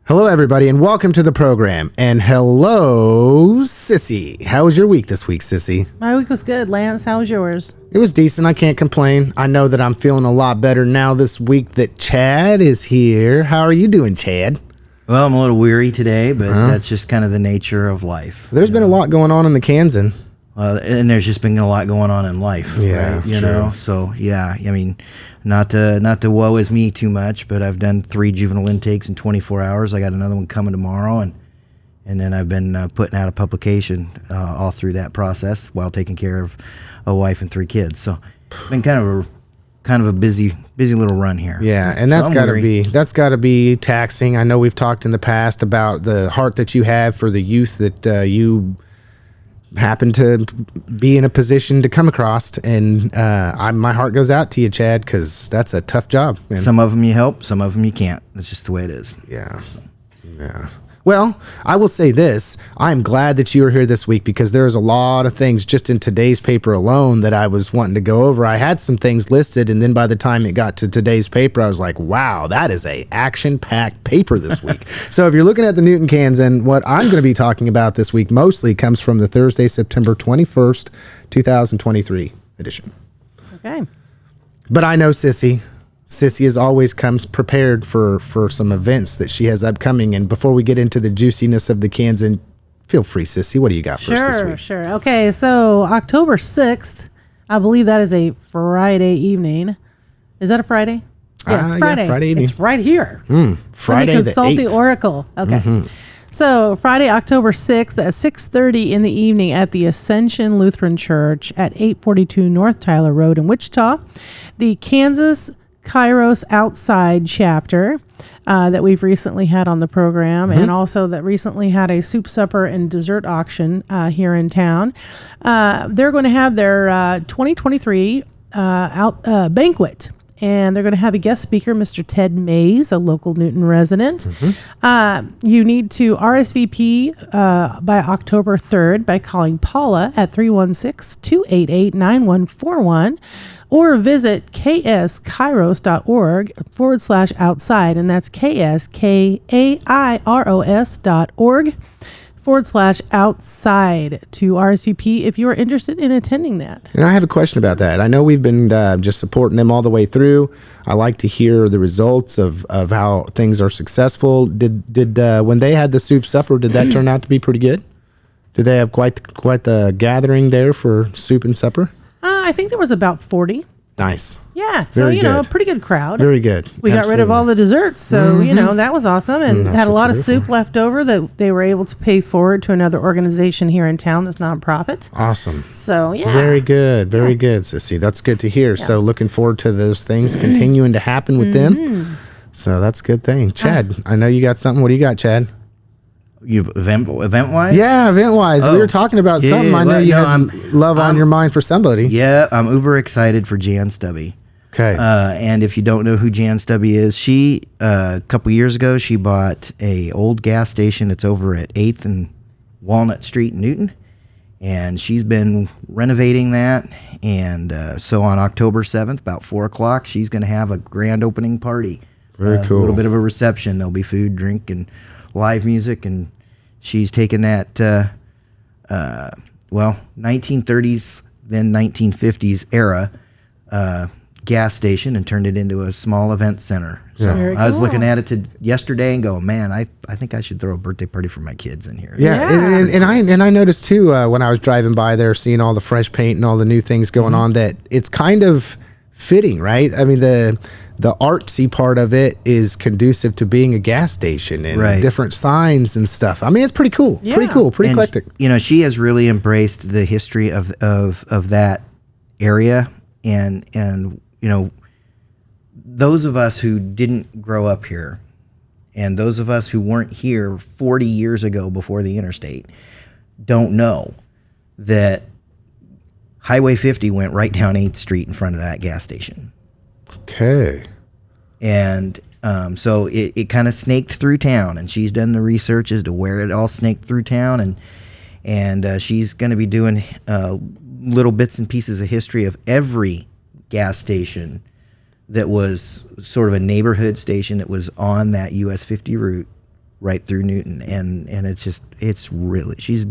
Hello, everybody, and welcome to the program. And hello, Sissy. How was your week this week, Sissy? My week was good. Lance, how was yours? It was decent. I can't complain. I know that I'm feeling a lot better now this week that Chad is here. How are you doing, Chad? Well, I'm a little weary today, but that's just kind of the nature of life. There's been a lot going on in the Kansan. And there's just been a lot going on in life. Yeah, right? You true. know? So, yeah, I mean, not to woe is me too much, but I've done 3 juvenile intakes in 24 hours. I got another one coming tomorrow, and then I've been putting out a publication all through that process while taking care of a wife and 3 kids. So, been kind of a busy little run here. Yeah, and that's got to be taxing. I know we've talked in the past about the heart that you have for the youth that you happen to be in a position to come across, and my heart goes out to you, Chad, because that's a tough job, man. Some of them you help, some of them you can't. That's just the way it is. Yeah. Well, I will say this. I'm glad that you were here this week because there's a lot of things just in today's paper alone that I was wanting to go over. I had some things listed, and then by the time it got to today's paper, I was like, wow, that is a action-packed paper this week. So if you're looking at the Newton Kansan, what I'm going to be talking about this week mostly comes from the Thursday, September 21st, 2023 edition. Okay. But I know Sissy as always comes prepared for some events that she has upcoming. And before we get into the juiciness of the Kansan, feel free, Sissy. What do you got for us this week? Sure. Okay, so October 6th, I believe that is a Friday evening. Is that a Friday? Yes, Friday. Yeah, Friday evening. It's right here. Friday Let me consult the 8th. the Oracle. Okay. So Friday, October 6th at 6:30 in the evening at the Ascension Lutheran Church at 842 North Tyler Road in Wichita, the Kansas Kairos Outside chapter that we've recently had on the program, and also that recently had a soup, supper, and dessert auction here in town. They're going to have their 2023 banquet, and they're going to have a guest speaker, Mr. Ted Mays, a local Newton resident. You need to RSVP by October 3rd by calling Paula at 316-288-9141. Or visit kskairos.org/outside, and that's kskairos.org/outside to RSVP if you are interested in attending that. And I have a question about that. I know we've been just supporting them all the way through. I like to hear the results of how things are successful. Did when they had the soup supper, did that turn out to be pretty good? Did they have quite the gathering there for soup and supper? I think there was about 40. Nice. Yeah, so, a pretty good crowd. Very good. We got rid of all the desserts, so, that was awesome, and had a lot of soup left over that they were able to pay forward to another organization here in town that's nonprofit. Awesome. So, yeah. Very good, Sissy. That's good to hear. Yeah. So looking forward to those things continuing to happen with them. So that's a good thing. Chad, I know you got something. What do you got, Chad? You've event-wise? Yeah, event-wise. We were talking about something. I know you had love on your mind for somebody. Yeah, I'm uber excited for Jan Stubby. Okay. And if you don't know who Jan Stubby is, she, a couple years ago, she bought a old gas station that's over at 8th and Walnut Street in Newton. And she's been renovating that. And so on October 7th, about 4 o'clock, she's going to have a grand opening party. Very cool. A little bit of a reception. There'll be food, drink, and live music, and she's taken that 1930s then 1950s era gas station and turned it into a small event center. So I was looking at it yesterday and going, man, I think I should throw a birthday party for my kids in here. Yeah. And I noticed too when I was driving by there, seeing all the fresh paint and all the new things going on, that it's kind of fitting, right? I mean, the artsy part of it is conducive to being a gas station and different signs and stuff. I mean, it's pretty cool. Yeah. Pretty cool. Pretty eclectic. She has really embraced the history of that area, and those of us who didn't grow up here, and those of us who weren't here 40 years ago before the interstate, don't know that Highway 50 went right down 8th Street in front of that gas station. Okay. And so it kind of snaked through town, and she's done the research as to where it all snaked through town, and she's going to be doing little bits and pieces of history of every gas station that was sort of a neighborhood station that was on that US 50 route right through Newton, and it's really she's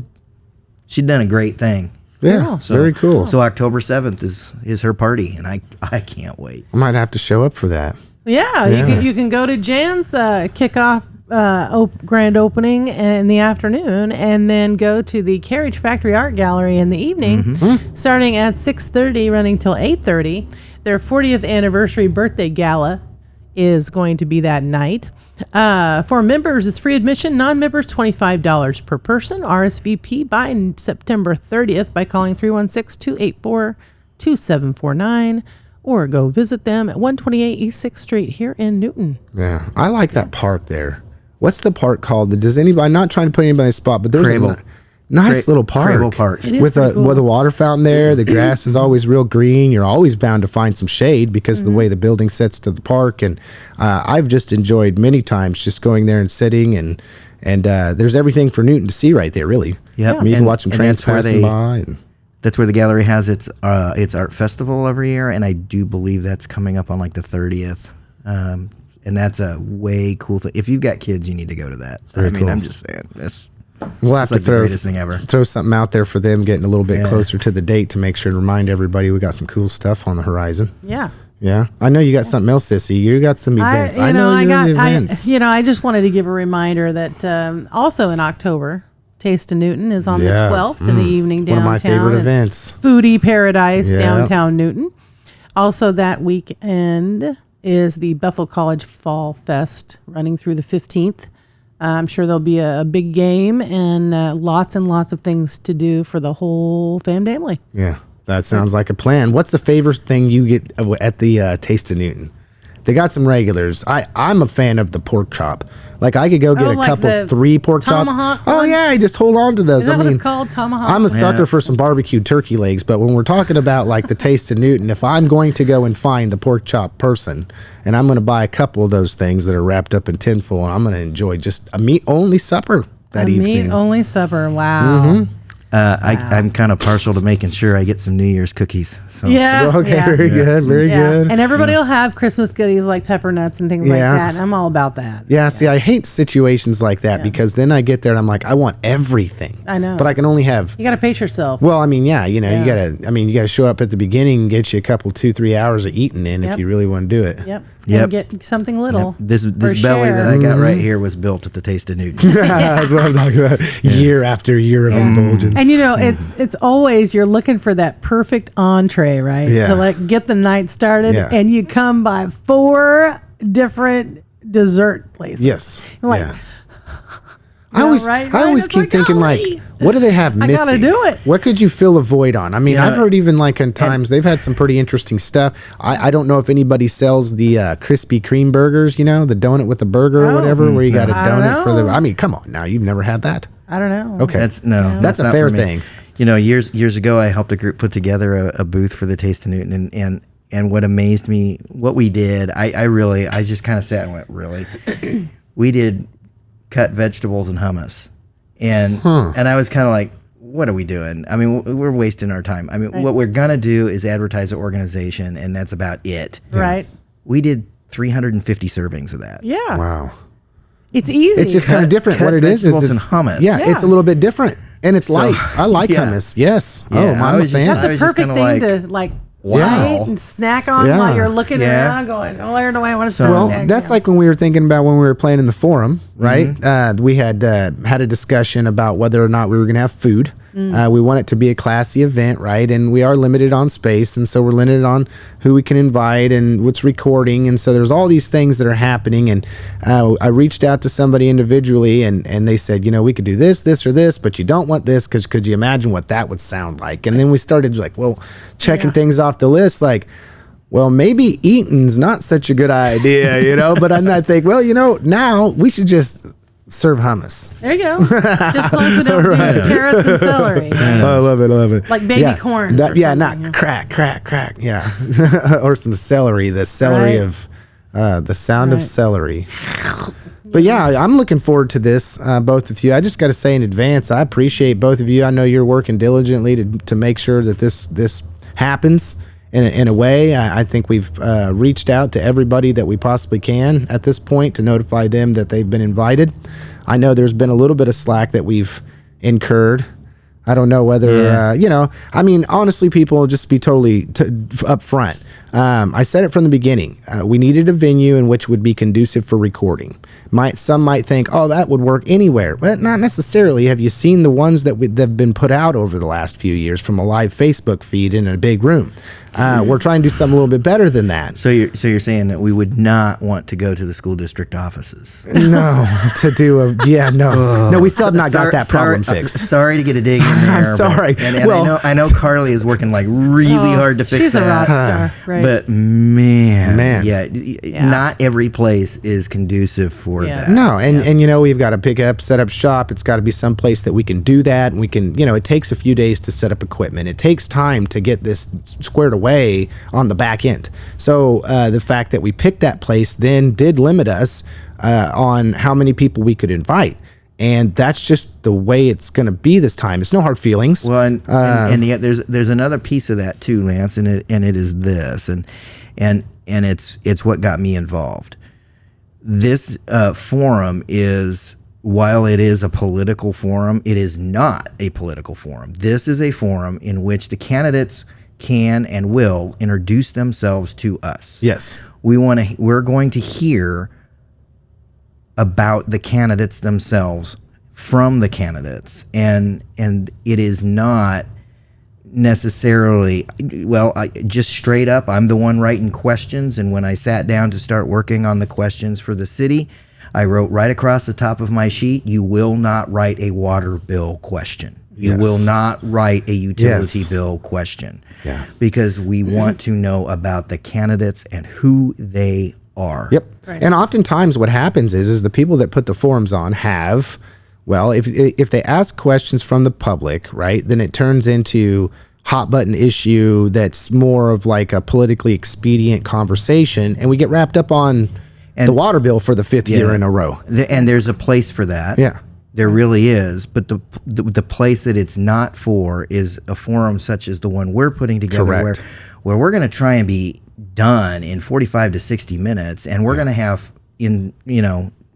done a great thing. Yeah, So, very cool. So October 7th is her party, and I can't wait. I might have to show up for that. Yeah, you can go to Jan's kickoff grand opening in the afternoon, and then go to the Carriage Factory Art Gallery in the evening, starting at 6:30, running till 8:30. Their 40th anniversary birthday gala is going to be that night. For members, it's free admission. Non-members, $25 per person. RSVP by September 30th by calling 316-284-2749, or go visit them at 128 East 6th Street here in Newton. Yeah, I like that park there. What's the park called? Does anybody? I'm not trying to put anybody in the spot, but there's a nice little park. Crable Park. It is with pretty cool. with a water fountain there. The grass is always real green. You're always bound to find some shade because of the way the building sets to the park. And I've just enjoyed many times just going there and sitting, and there's everything for Newton to see right there. Really. Yep. I mean, you can watch some trains passing by. That's where the gallery has its art festival every year, and I do believe that's coming up on like the 30th. And that's a way cool thing. If you've got kids, you need to go to that. Very cool. I'm just saying. We'll have to like the greatest thing ever. throw something out there for them getting a little bit closer to the date to make sure to remind everybody we got some cool stuff on the horizon. Yeah. Yeah. I know you got something else, Sissy. You got some events. I know you got events. I just wanted to give a reminder that also in October, Taste of Newton is on the 12th in the evening downtown. One of my favorite events. Foodie Paradise downtown Newton. Also that weekend is the Bethel College Fall Fest running through the 15th. I'm sure there'll be a big game and lots of things to do for the whole family. Yeah, that sounds like a plan. What's the favorite thing you get at the Taste of Newton? They got some regulars. I'm a fan of the pork chop. Like I could go get a couple, 3 pork chops. Oh yeah, I just hold on to those. Is that what it's called? Tomahawk? I'm a sucker for some barbecued turkey legs, but when we're talking about like the Taste of Newton, if I'm going to go and find a pork chop person, and I'm going to buy a couple of those things that are wrapped up in tinfoil, and I'm going to enjoy just a meat-only supper that evening. Meat-only supper. Wow. I'm kind of partial to making sure I get some New Year's cookies. So. Yeah. Okay, very good, very good. And everybody will have Christmas goodies like pepper nuts and things like that. And I'm all about that. Yeah, see, I hate situations like that because then I get there and I'm like, I want everything. I know. But I can only have... You got to pace yourself. Well, I mean, you got to show up at the beginning and get you a couple, 2-3 hours of eating in if you really want to do it. Yep. And get something little. This belly that I got right here was built at the Taste of Newton. That's what I'm talking about. Year after year of indulgence. And it's always you're looking for that perfect entree, right? Yeah. To get the night started, and you come by 4 different dessert places. Yes. You're like, I always keep thinking what do they have missing? I gotta do it. What could you fill a void on? I mean, I've heard even in times they've had some pretty interesting stuff. I don't know if anybody sells the Krispy Kreme burgers, the donut with the burger or whatever, where you got a donut for the. I mean, come on now, you've never had that? I don't know. Okay, that's a fair thing. Years ago, I helped a group put together a booth for the Taste of Newton, and what amazed me, what we did, I just kind of sat and went, really? We did cut vegetables and hummus. And I was kind of like, what are we doing? I mean, we're wasting our time. I mean, what we're going to do is advertise the organization, and that's about it. Right. We did 350 servings of that. Yeah. Wow. It's easy. It's just kind of different. What it is it's and hummus. Yeah, it's a little bit different. And it's light. I like hummus. Yes. Yeah, I'm a fan. That's a perfect thing to wow. eat and snack on while you're looking around going, oh, where do I want to start? Well, that's like when we were thinking about when we were playing in the forum, right? We had had a discussion about whether or not we were going to have food. We want it to be a classy event, right? And we are limited on space, and so we're limited on who we can invite and what's recording. And so there's all these things that are happening. And I reached out to somebody individually, and they said, we could do this, or this, but you don't want this because could you imagine what that would sound like? And then we started checking things off the list, well, maybe eating's not such a good idea, But I think, now we should just serve hummus. There you go. Just as long as we don't do carrots and celery. I love it. Like baby corn. Not crack. Yeah. Or some celery. The celery of the sound of celery. But yeah, I'm looking forward to this, both of you. I just got to say in advance, I appreciate both of you. I know you're working diligently to make sure that this happens. in a way. I think we've reached out to everybody that we possibly can at this point to notify them that they've been invited. I know there's been a little bit of slack that we've incurred. I don't know whether, I mean, honestly, people, just be totally upfront. I said it from the beginning. We needed a venue in which would be conducive for recording. Some might think, oh, that would work anywhere, but not necessarily. Have you seen the ones that have been put out over the last few years from a live Facebook feed in a big room? We're trying to do something a little bit better than that. So you're saying that we would not want to go to the school district offices? No, no. We still have not got that problem fixed. Sorry to get a dig in there. I'm sorry. And I know Carly is working like really hard to fix she's that. A rock star, right? But man, yeah, not every place is conducive for that. No, and we've got to pick up, set up shop. It's got to be some place that we can do that, and we can, it takes a few days to set up equipment. It takes time to get this squared away on the back end. So the fact that we picked that place then did limit us on how many people we could invite. And that's just the way it's going to be this time. It's no hard feelings. Well, and yet there's another piece of that too, Lance, and it is this, and it's what got me involved. This forum is, while it is a political forum, it is not a political forum. This is a forum in which the candidates can and will introduce themselves to us. Yes, we're going to hear about the candidates themselves from the candidates, and it is not necessarily, just straight up, I'm the one writing questions, and when I sat down to start working on the questions for the city, I wrote right across the top of my sheet, you will not write a water bill question. You will not write a utility bill question, because we want to know about the candidates and who they are. Yep. Right. And oftentimes what happens is the people that put the forums on have, if they ask questions from the public, right, then it turns into hot button issue that's more of like a politically expedient conversation, and we get wrapped up on the water bill for the fifth year in a row. And there's a place for that. Yeah. There really is, but the place that it's not for is a forum such as the one we're putting together, where we're going to try and be done in 45 to 60 minutes, and we're going to have, in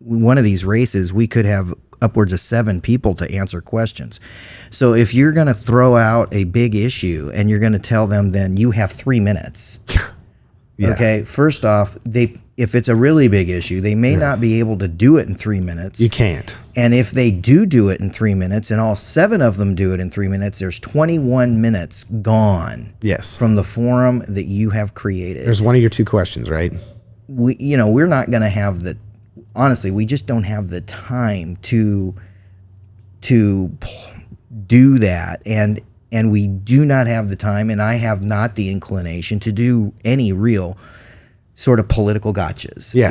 one of these races, we could have upwards of 7 people to answer questions. So if you're going to throw out a big issue and you're going to tell them then you have 3 minutes, okay, first off, if it's a really big issue, they may not be able to do it in 3 minutes. You can't. And if they do it in 3 minutes, and all 7 of them do it in 3 minutes, there's 21 minutes gone. Yes. From the forum that you have created. There's one of your 2 questions, right? We're not going to have honestly, we just don't have the time to do that. And we do not have the time, and I have not the inclination to do any real sort of political gotchas. Yeah.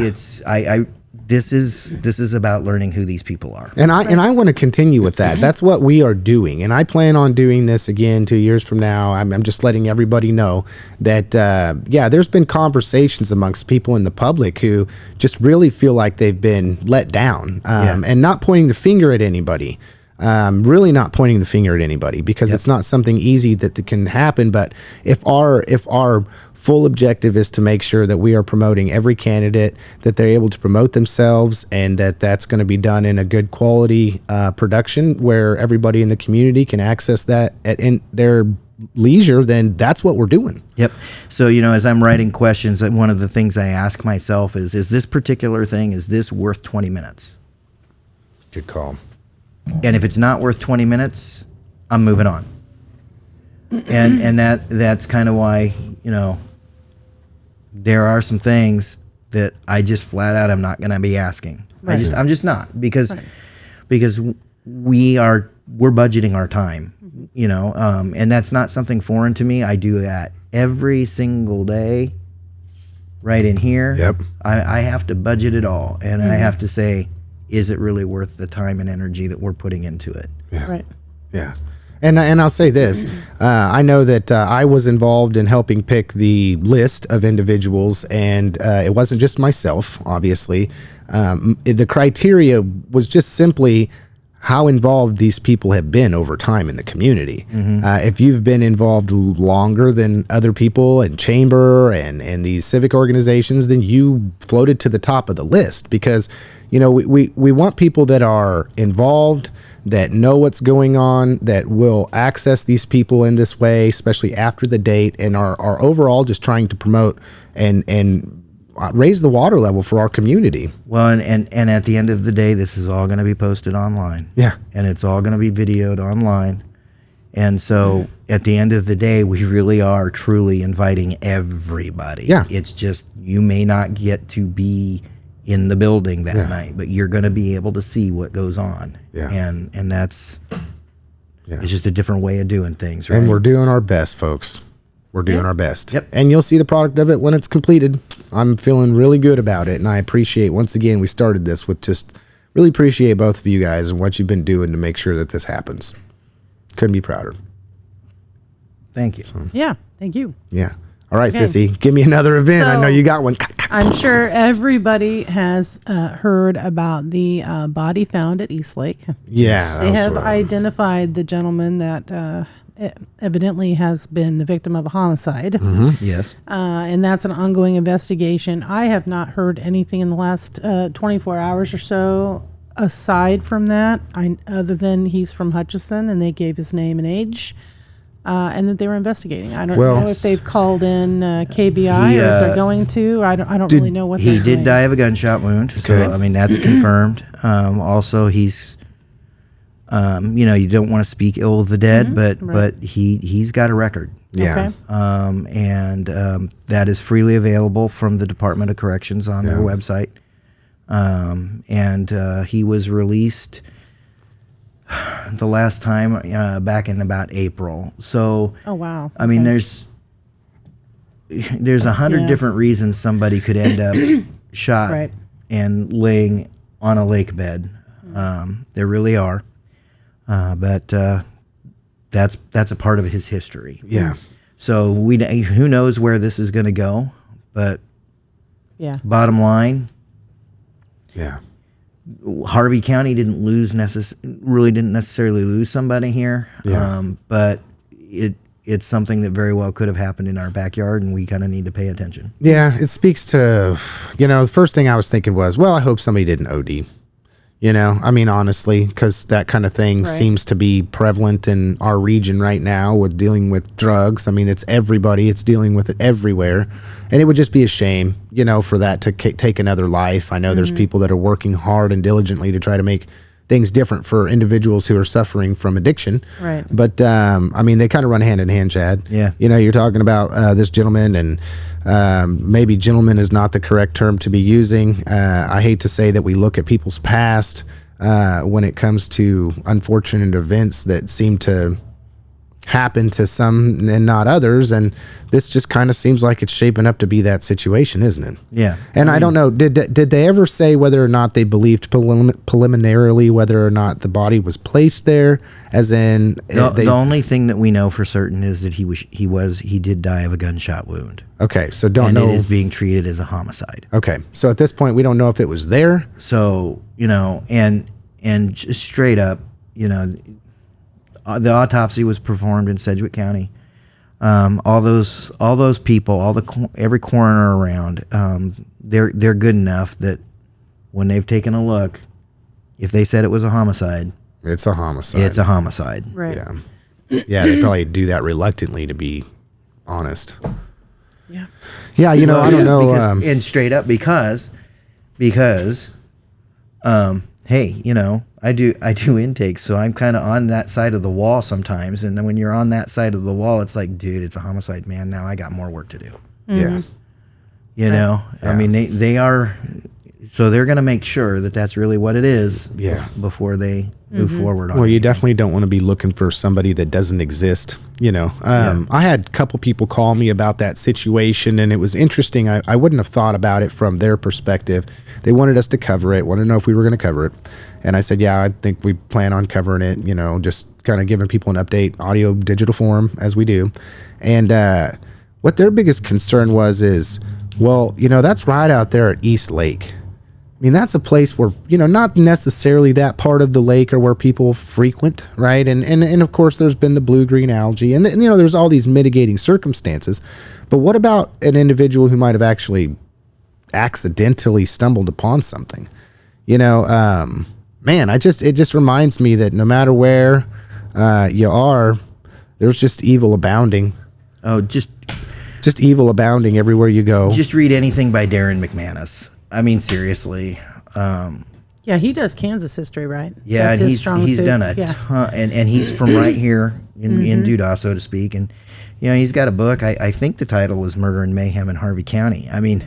This is about learning who these people are. And I want to continue with that. That's what we are doing. And I plan on doing this again 2 years from now. I'm just letting everybody know that, there's been conversations amongst people in the public who just really feel like they've been let down, and not pointing the finger at anybody. Really not pointing the finger at anybody, because it's not something easy that can happen. But if our full objective is to make sure that we are promoting every candidate, that they're able to promote themselves, and that's going to be done in a good quality production where everybody in the community can access that in their leisure, then that's what we're doing. Yep. So, as I'm writing questions, one of the things I ask myself is this particular thing, is this worth 20 minutes? Good call. And if it's not worth 20 minutes, I'm moving on. And that's kind of why, there are some things that I just flat out I'm not going to be asking. Right. I'm just not, because we're budgeting our time, and that's not something foreign to me. I do that every single day right in here. Yep. I have to budget it all, and I have to say, is it really worth the time and energy that we're putting into it? Yeah. Right. Yeah. And I'll say this, I know that I was involved in helping pick the list of individuals, and it wasn't just myself, obviously. The criteria was just simply, how involved these people have been over time in the community. If you've been involved longer than other people in chamber and these civic organizations, then you floated to the top of the list, because, you know, we want people that are involved, that know what's going on, that will access these people in this way, especially after the date, and are overall just trying to promote and raise the water level for our community. Well, and at the end of the day, this is all going to be posted online. Yeah. And it's all going to be videoed online. And so at the end of the day, we really are truly inviting everybody. Yeah. It's just, you may not get to be in the building that night, but you're going to be able to see what goes on. Yeah. And that's, it's just a different way of doing things, right? And we're doing our best, folks. We're doing our best. Yep. And you'll see the product of it when it's completed. I'm feeling really good about it. And I appreciate, once again, we started this with just really appreciate both of you guys and what you've been doing to make sure that this happens. Couldn't be prouder. Thank you. Yeah. Thank you. Yeah. All right, Okay. Sissy, give me another event. I So- know you got one. I'm sure everybody has heard about the body found at Eastlake. Yeah. They have identified the gentleman that evidently has been the victim of a homicide. Yes. And that's an ongoing investigation. I have not heard anything in the last 24 hours or so aside from that, other than he's from Hutchinson and they gave his name and age. And that they were investigating. I don't know if they've called in KBI or if they're going to. I don't really know what he they're did doing. die of a gunshot wound. So, I mean, that's confirmed. Also, he's, you know, you don't want to speak ill of the dead, but he's got a record. Yeah. Okay. And that is freely available from the Department of Corrections on their website. And he was released the last time back in about April. So, Oh, wow. I mean, Okay. there's 100 different reasons somebody could end up shot Right. and laying on a lake bed. There really are, but that's a part of his history. Yeah. So who knows where this is going to go, but Yeah. bottom line, Yeah. Harvey County didn't necessarily lose somebody here, Yeah. but it's something that very well could have happened in our backyard, and we kind of need to pay attention. Yeah. It speaks to, you know, the first thing I was thinking was, well, I hope somebody didn't OD. You know, I mean, honestly, because that kind of thing seems to be prevalent in our region right now with dealing with drugs. I mean, it's everybody. It's dealing with it everywhere. And it would just be a shame, you know, for that to take another life. I know there's people that are working hard and diligently to try to make things different for individuals who are suffering from addiction. Right. But, I mean, they kind of run hand in hand, Chad. Yeah. You know, you're talking about this gentleman, and maybe gentleman is not the correct term to be using. I hate to say that we look at people's past when it comes to unfortunate events that seem to happen to some and not others, and this just kind of seems like it's shaping up to be that situation, isn't it? Yeah. And I don't know, did they ever say whether or not they believed preliminarily whether or not the body was placed there, as in The only thing that we know for certain is that he did die of a gunshot wound. Okay, so don't And know. it is being treated as a homicide. Okay, so at this point we don't know if it was there. So, you know, and just straight up, you know, the autopsy was performed in Sedgwick County. All those people, every coroner around, they're good enough that when they've taken a look, if they said it was a homicide, It's a homicide. it's a homicide. Right. Yeah. Yeah, they probably do that reluctly, to be honest. Yeah. Yeah, you know, I don't know. And straight up because, hey, you know, I do intakes, so I'm kind of on that side of the wall sometimes. And then when you're on that side of the wall, it's like, dude, it's a homicide, man. Now I got more work to do. Yeah. You know, I mean, they are, so they're going to make sure that that's really what it is. Yeah. Before they move forward on Well, it. you definitely don't want to be looking for somebody that doesn't exist, you know. I had a couple people call me about that situation, and it was interesting. I wouldn't have thought about it from their perspective. They wanted us to cover it, wanted to know if we were going to cover it. And I said, yeah, I think we plan on covering it, you know, just kind of giving people an update, audio, digital form, as we do. And what their biggest concern is, well, you know, that's right out there at East Lake. I mean, that's a place where, not necessarily that part of the lake or where people frequent, right? And of course, there's been the blue-green algae, and there's all these mitigating circumstances. But what about an individual who might have actually accidentally stumbled upon something? Man, it just reminds me that no matter where you are, there's just evil abounding. Oh, just evil abounding everywhere you go. Just read anything by Darren McManus. I mean, seriously. Yeah, he does Kansas history, right? Yeah, That's and he's done a ton, and he's from right here in Doodah, so to speak. And he's got a book. I think the title was "Murder and Mayhem in Harvey County." I mean,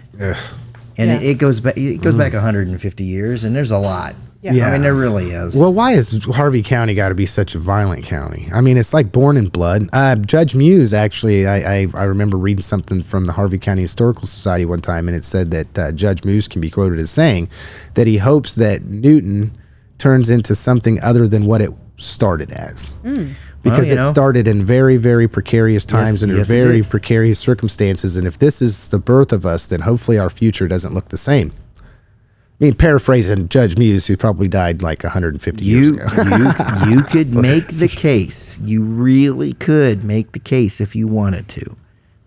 it goes back. It goes back 150 years, and there's a lot. Yeah. I mean, there really is. Well, why has Harvey County got to be such a violent county? I mean, it's like born in blood. Judge Muse, actually, I remember reading something from the Harvey County Historical Society one time, and it said that Judge Muse can be quoted as saying that he hopes that Newton turns into something other than what it started as. Because it started in very, very precarious times and very precarious circumstances. And if this is the birth of us, then hopefully our future doesn't look the same. I mean, paraphrasing Judge Muse, who probably died like 150 years ago. You could make the case. You really could make the case if you wanted to,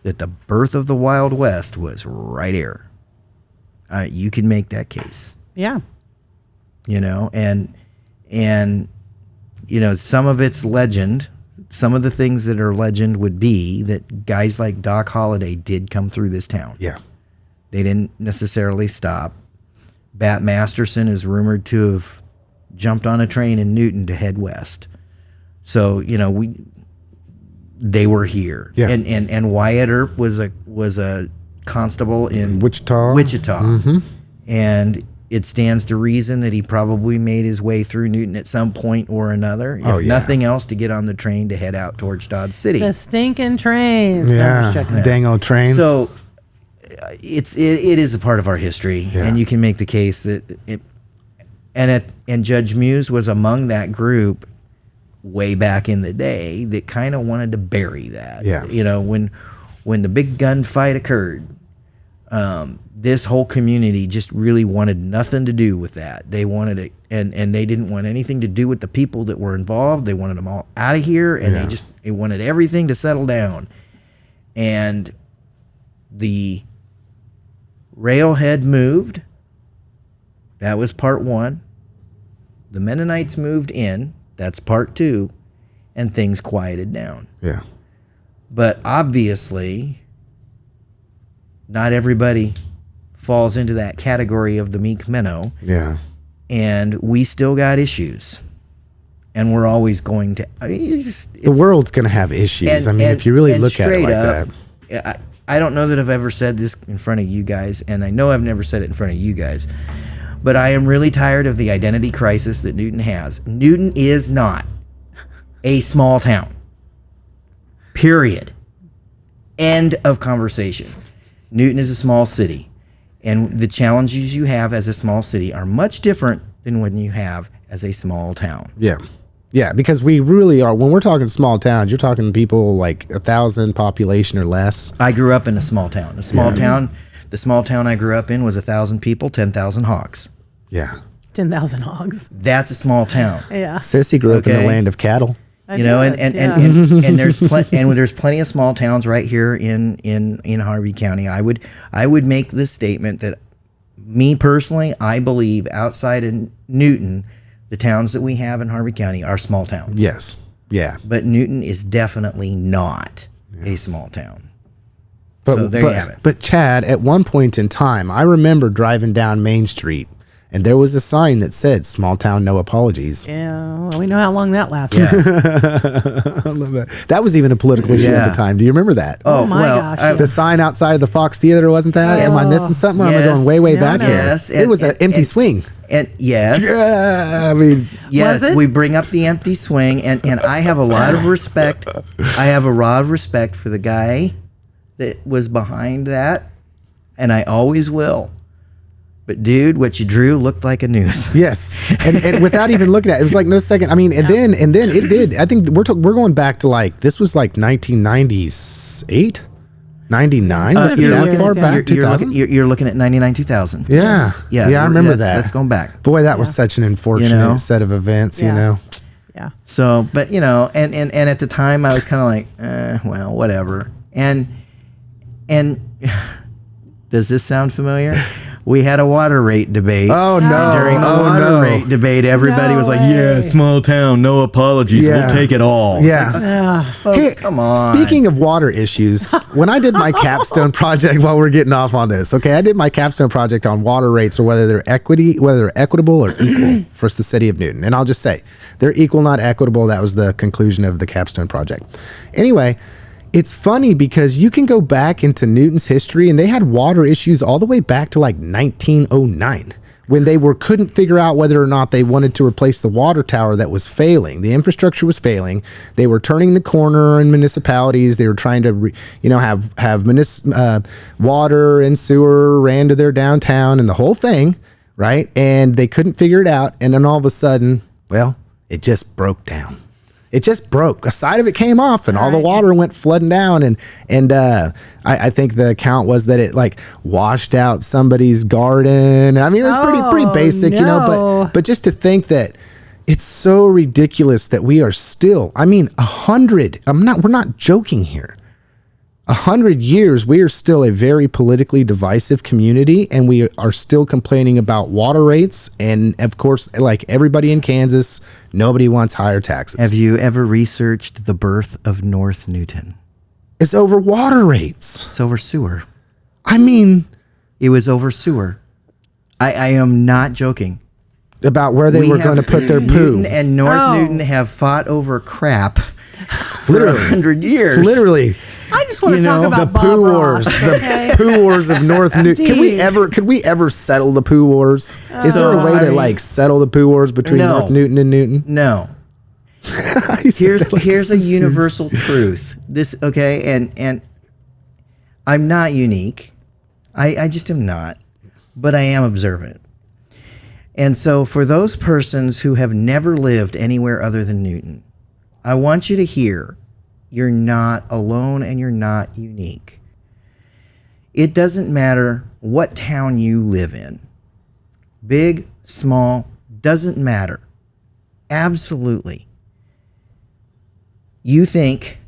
that the birth of the Wild West was right here. You could make that case. Yeah. And some of it's legend. Some of the things that are legend would be that guys like Doc Holliday did come through this town. Yeah. They didn't necessarily stop. Bat Masterson is rumored to have jumped on a train in Newton to head west. So, they were here. Yeah. And Wyatt Earp was a constable in Wichita. Mm-hmm. And it stands to reason that he probably made his way through Newton at some point or another. If nothing else, to get on the train to head out towards Dodge City. The stinking trains. Yeah. Dang old trains. So it is a part of our history, and you can make the case that and Judge Muse was among that group way back in the day that kind of wanted to bury that. Yeah. When the big gunfight occurred, this whole community just really wanted nothing to do with that. They wanted it, and they didn't want anything to do with the people that were involved. They wanted them all out of here, and they wanted everything to settle down. And the railhead moved. That was part one. The Mennonites moved in. That's part two. And things quieted down. Yeah. But obviously, not everybody falls into that category of the meek minnow. Yeah. And we still got issues. And we're always going to... the world's going to have issues. If you really look at it like that. I don't know that I've ever said this in front of you guys, and I know I've never said it in front of you guys, but I am really tired of the identity crisis that Newton has. Newton is not a small town. Period. End of conversation. Newton is a small city, and the challenges you have as a small city are much different than when you have as a small town. Yeah. Yeah, because we really are. When we're talking small towns, you're talking people like 1,000 population or less. I grew up in a small town. The small town I grew up in was 1,000 people, 10,000 hogs. Yeah. 10,000 hogs. That's a small town. Yeah. Sissy grew up in the land of cattle. And there's plenty of small towns right here in Harvey County. I would make this statement that me personally, I believe outside of Newton, the towns that we have in Harvey County are small towns. Yes. Yeah. But Newton is definitely not a small town. So there you have it. But Chad, at one point in time, I remember driving down Main Street, and there was a sign that said "Small town, no apologies." Yeah, well, we know how long that lasted. Yeah. I love that. That was even a political issue at the time. Do you remember that? Oh my gosh! Yes. The sign outside of the Fox Theater, wasn't that? Am I missing something? Yes. Am I going way back? Yes. It was an empty swing. And yes, yeah, I mean, yes, we bring up the empty swing, and I have a lot of respect. I have a lot of respect for the guy that was behind that, and I always will. But dude, what you drew looked like a noose. Yes, and without even looking at it, it was like no second. I mean, and then it did. I think we're going back to like this was like 1998. 99? Was it You're that looking, far back? you're looking at 99, 2000. Yeah. Yeah, I remember that. That's going back. Boy, that was such an unfortunate set of events, you know. Yeah. So, but and at the time I was kind of like, well, whatever. And does this sound familiar? We had a water rate debate. Oh, no. And during the water rate debate, everybody was like, yeah, small town, no apologies. Yeah. We'll take it all. Yeah. Folks, come on. Speaking of water issues, when I did my capstone project, while we're getting off on this, okay, I did my capstone project on water rates or whether they're equitable or equal for the city of Newton. And I'll just say they're equal, not equitable. That was the conclusion of the capstone project. Anyway, it's funny because you can go back into Newton's history and they had water issues all the way back to like 1909 when they couldn't figure out whether or not they wanted to replace the water tower that was failing. The infrastructure was failing. They were turning the corner in municipalities. They were trying to, have water and sewer ran to their downtown and the whole thing, right? And they couldn't figure it out. And then all of a sudden, well, it just broke down. It just broke. A side of it came off, and all the water went flooding down. And I think the account was that it like washed out somebody's garden. I mean, it was pretty basic, But just to think that it's so ridiculous that we are still. I mean, 100. We're not joking here. 100 years, we are still a very politically divisive community, and we are still complaining about water rates. And of course, like everybody in Kansas, nobody wants higher taxes. Have you ever researched the birth of North Newton? It's over water rates. It's over sewer. I mean, it was over sewer. I am not joking. About where they were going to put their poo. Newton and North Newton have fought over crap for 100 years. Literally. I just want to talk about the poo wars. The poo wars of North Newton. Could we ever settle the poo wars? Is there a way to settle the poo wars between North Newton and Newton? No. Here's a universal truth. And I'm not unique. I just am not, but I am observant. And so for those persons who have never lived anywhere other than Newton, I want you to hear, you're not alone and you're not unique. It doesn't matter what town you live in. Big, small, doesn't matter. Absolutely. You think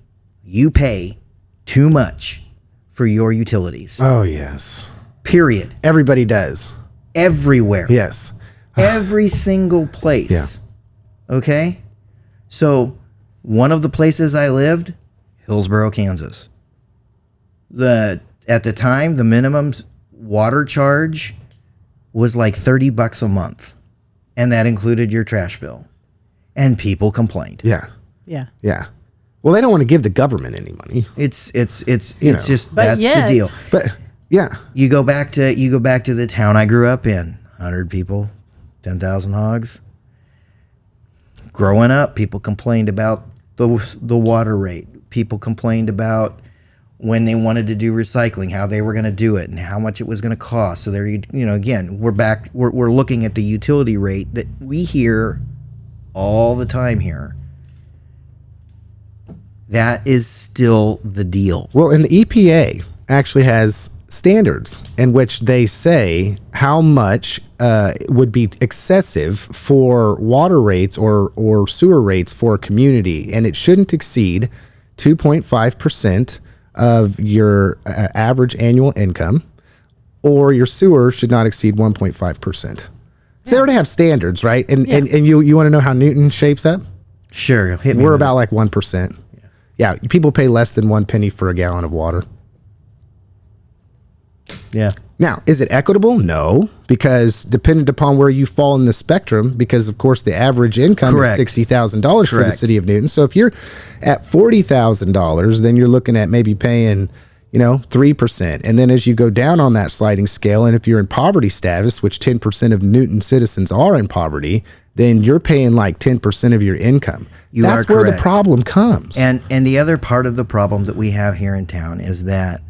you pay too much for your utilities. Oh, yes. Period. Everybody does. Everywhere. Yes. Every single place. Yeah. Okay? So, one of the places I lived, Hillsboro, Kansas. At the time, the minimum water charge was like $30 a month. And that included your trash bill. And people complained. Yeah. Yeah. Yeah. Well, they don't want to give the government any money. It's just But that's the deal. But yeah. You go back to the town I grew up in. 100 people, 10,000 hogs. Growing up, people complained about the water rate. People complained about when they wanted to do recycling, how they were going to do it and how much it was going to cost. So there, again, we're looking at the utility rate that we hear all the time here. That is still the deal. Well, and the EPA actually has standards in which they say how much would be excessive for water rates or sewer rates for a community, and it shouldn't exceed 2.5% of your average annual income, or your sewer should not exceed 1.5%. So they already have standards, right? And you want to know how Newton shapes up? Sure, hit me. We're about like 1%. Yeah, people pay less than 1 penny for a gallon of water. Yeah. Now, is it equitable? No, because dependent upon where you fall in the spectrum, because of course the average income Correct. is $60,000 for the city of Newton. So if you're at $40,000, then you're looking at maybe paying, 3%. And then as you go down on that sliding scale, and if you're in poverty status, which 10% of Newton citizens are in poverty, then you're paying like 10% of your income. That's where the problem comes. And the other part of the problem that we have here in town is that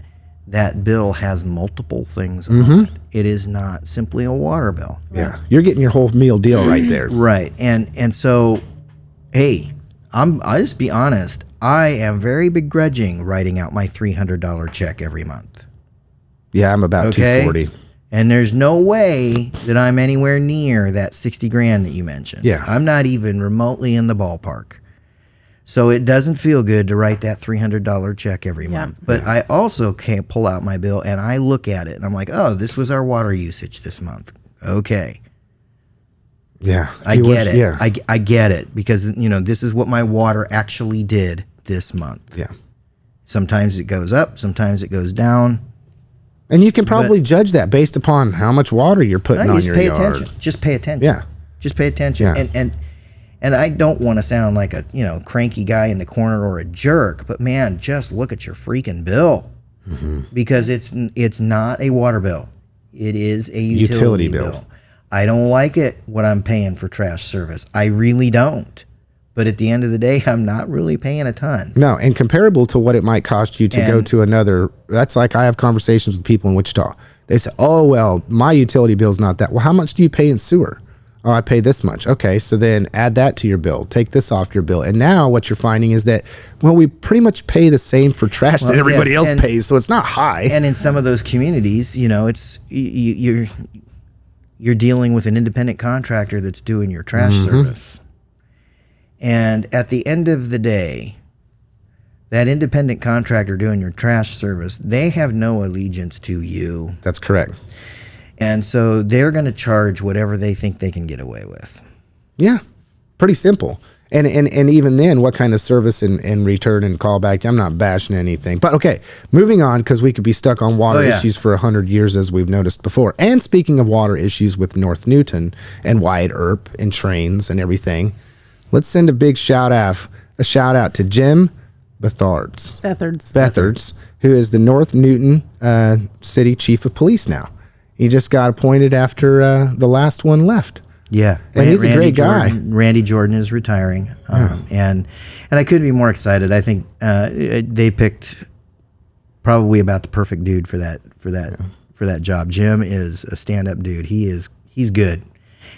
bill has multiple things on it. It is not simply a water bill. Yeah. You're getting your whole meal deal right there. Right. And so, hey, I'll just be honest. I am very begrudging writing out my $300 check every month. Yeah, I'm about Okay? 240. And there's no way that I'm anywhere near that 60 grand that you mentioned. Yeah. I'm not even remotely in the ballpark. So it doesn't feel good to write that $300 check every month. But I also can't pull out my bill and I look at it and I'm like, oh, this was our water usage this month. Okay. Yeah. I get it. Yeah. I get it because, this is what my water actually did this month. Yeah. Sometimes it goes up. Sometimes it goes down. And you can probably judge that based upon how much water you're putting on your pay yard. attention. Just pay attention. Yeah. Just pay attention. Yeah. And I don't want to sound like a cranky guy in the corner or a jerk, but man, just look at your freaking bill because it's not a water bill. It is a utility bill. I don't like it what I'm paying for trash service. I really don't. But at the end of the day, I'm not really paying a ton. No, and comparable to what it might cost you to go to another, that's like I have conversations with people in Wichita. They say, oh, well, my utility bill's not that. Well, how much do you pay in sewer? Oh, I pay this much. Okay, so then add that to your bill. Take this off your bill. And now what you're finding is that, well, we pretty much pay the same for trash that everybody else pays, so it's not high. And in some of those communities, it's you're dealing with an independent contractor that's doing your trash service. And at the end of the day, that independent contractor doing your trash service, they have no allegiance to you. That's correct. And so they're going to charge whatever they think they can get away with. Yeah, pretty simple. And even then, what kind of service and return and callback? I'm not bashing anything. But okay, moving on, because we could be stuck on water issues for 100 years, as we've noticed before. And speaking of water issues with North Newton and Wyatt Earp and trains and everything, let's send a big shout out to Jim Bethards, who is the North Newton City Chief of Police now. He just got appointed after the last one left. Yeah, and he's a great guy. Randy Jordan is retiring, and I couldn't be more excited. I think they picked probably about the perfect dude for that job. Jim is a stand-up dude. He's good,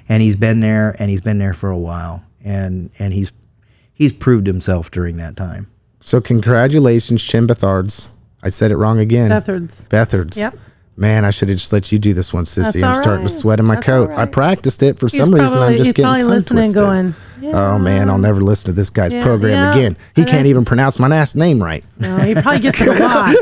and he's been there for a while, and he's proved himself during that time. So congratulations, Jim Bethards. I said it wrong again. Bethards. Yep. Man, I should have just let you do this one, Sissy. I'm starting to right. sweat in my coat. I practiced it. For some reason, I'm just getting tongue twisted. Going, oh, man, I'll never listen to this guy's program again. He can't even pronounce my last name right. No, he probably gets it a lot.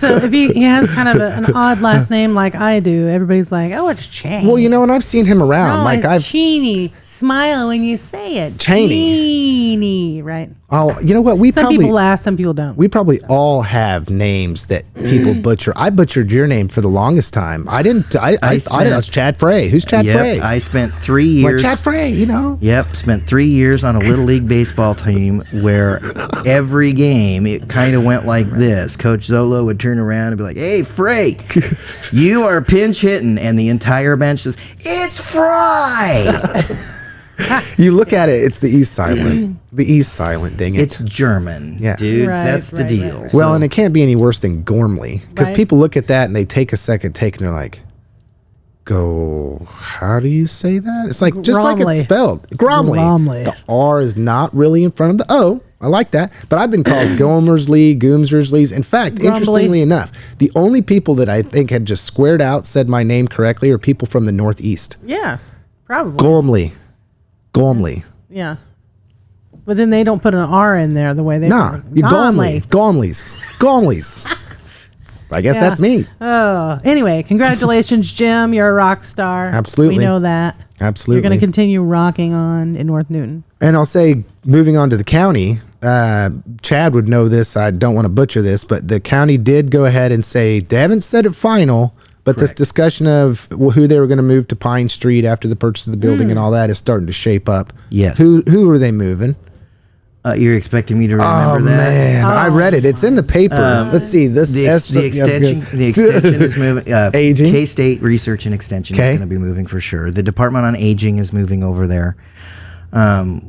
So if he has kind of an odd last name like I do, everybody's like, oh, it's Cheney. Well, and I've seen him around. No, it's Cheney. Smile when you say it. Cheney, right? Oh, you know what? Some people laugh, some people don't. We probably all have names that people butcher. I butchered your name for the longest time. I didn't. I thought it was Chad Frey. Who's Chad Frey? I spent 3 years. Chad Frey, Yep, spent 3 years on a little league baseball team where every game it kind of went like this. Coach Zolo would turn around and be like, "Hey, Frey, you are pinch hitting," and the entire bench says, "It's Fry." You look at it, it's the E silent. The E silent, dang it. It's German, dudes. That's the deal. Right. Well, and it can't be any worse than Gormley. Because people look at that and they take a second take and they're like, how do you say that? It's like, just like it's spelled. Gromley. The R is not really in front of the O. I like that. But I've been called Gomersley. In fact, interestingly enough, the only people that I think had just squared out, said my name correctly, are people from the Northeast. Yeah, probably. Gormley. Yeah. But then they don't put an R in there the way they do. Gormleys. I guess that's me. Oh, anyway, congratulations, Jim. You're a rock star. Absolutely. We know that. Absolutely. You're going to continue rocking on in North Newton. And I'll say, moving on to the county, Chad would know this. I don't want to butcher this, but the county did go ahead and say, they haven't said it final, but this discussion of who they were going to move to Pine Street after the purchase of the building and all that is starting to shape up. Yes. Who are they moving? You're expecting me to remember that? Man, I read it. It's in the paper. Let's see. The extension is moving. Aging. K-State Research and Extension is going to be moving for sure. The Department on Aging is moving over there,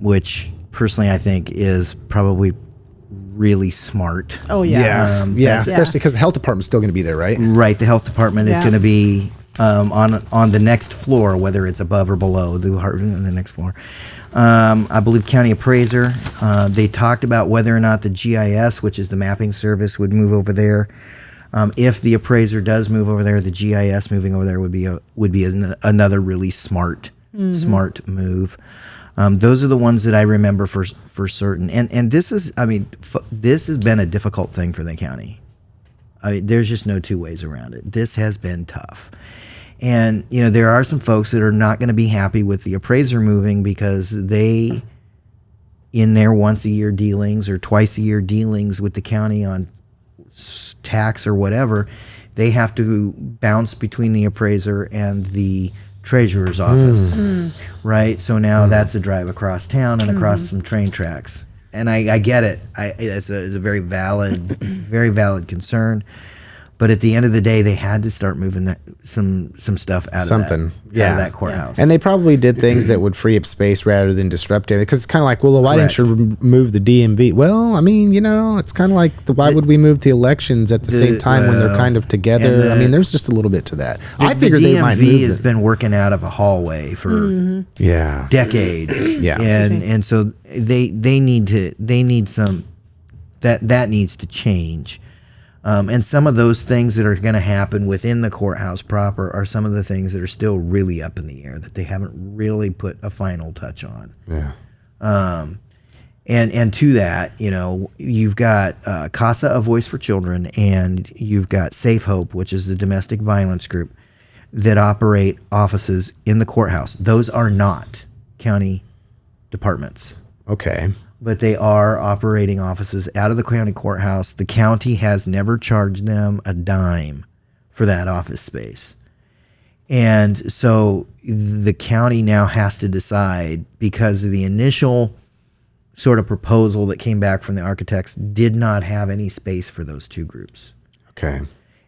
which personally I think is probably really smart. Oh, yeah. Especially because the health department's still going to be there, right? Right. The health department is going to be on the next floor, whether it's above or below the next floor. I believe county appraiser. They talked about whether or not the GIS, which is the mapping service, would move over there. If the appraiser does move over there, the GIS moving over there would be another really smart move. Those are the ones that I remember for certain. And this is, this has been a difficult thing for the county. There's just no two ways around it. This has been tough. And, there are some folks that are not going to be happy with the appraiser moving because they, in their once-a-year dealings or twice-a-year dealings with the county on tax or whatever, they have to bounce between the appraiser and the treasurer's office, right? So now that's a drive across town and across some train tracks. And I get it. It's a very valid concern. But at the end of the day, they had to start moving some stuff out of that courthouse. And they probably did things that would free up space rather than disrupt it. Because it's kind of like, well, why didn't you move the DMV? Well, it's kind of like, why would we move the elections at the same time when they're kind of together? There's just a little bit to that. I figured they might move the DMV has been working out of a hallway for decades. Yeah. And so they need some, that needs to change. And some of those things that are going to happen within the courthouse proper are some of the things that are still really up in the air that they haven't really put a final touch on. Yeah. And to that, you've got CASA, A Voice for Children, and you've got Safe Hope, which is the domestic violence group that operate offices in the courthouse. Those are not county departments. Okay. But they are operating offices out of the county courthouse. The county has never charged them a dime for that office space. And so the county now has to decide, because of the initial sort of proposal that came back from the architects did not have any space for those two groups. Okay.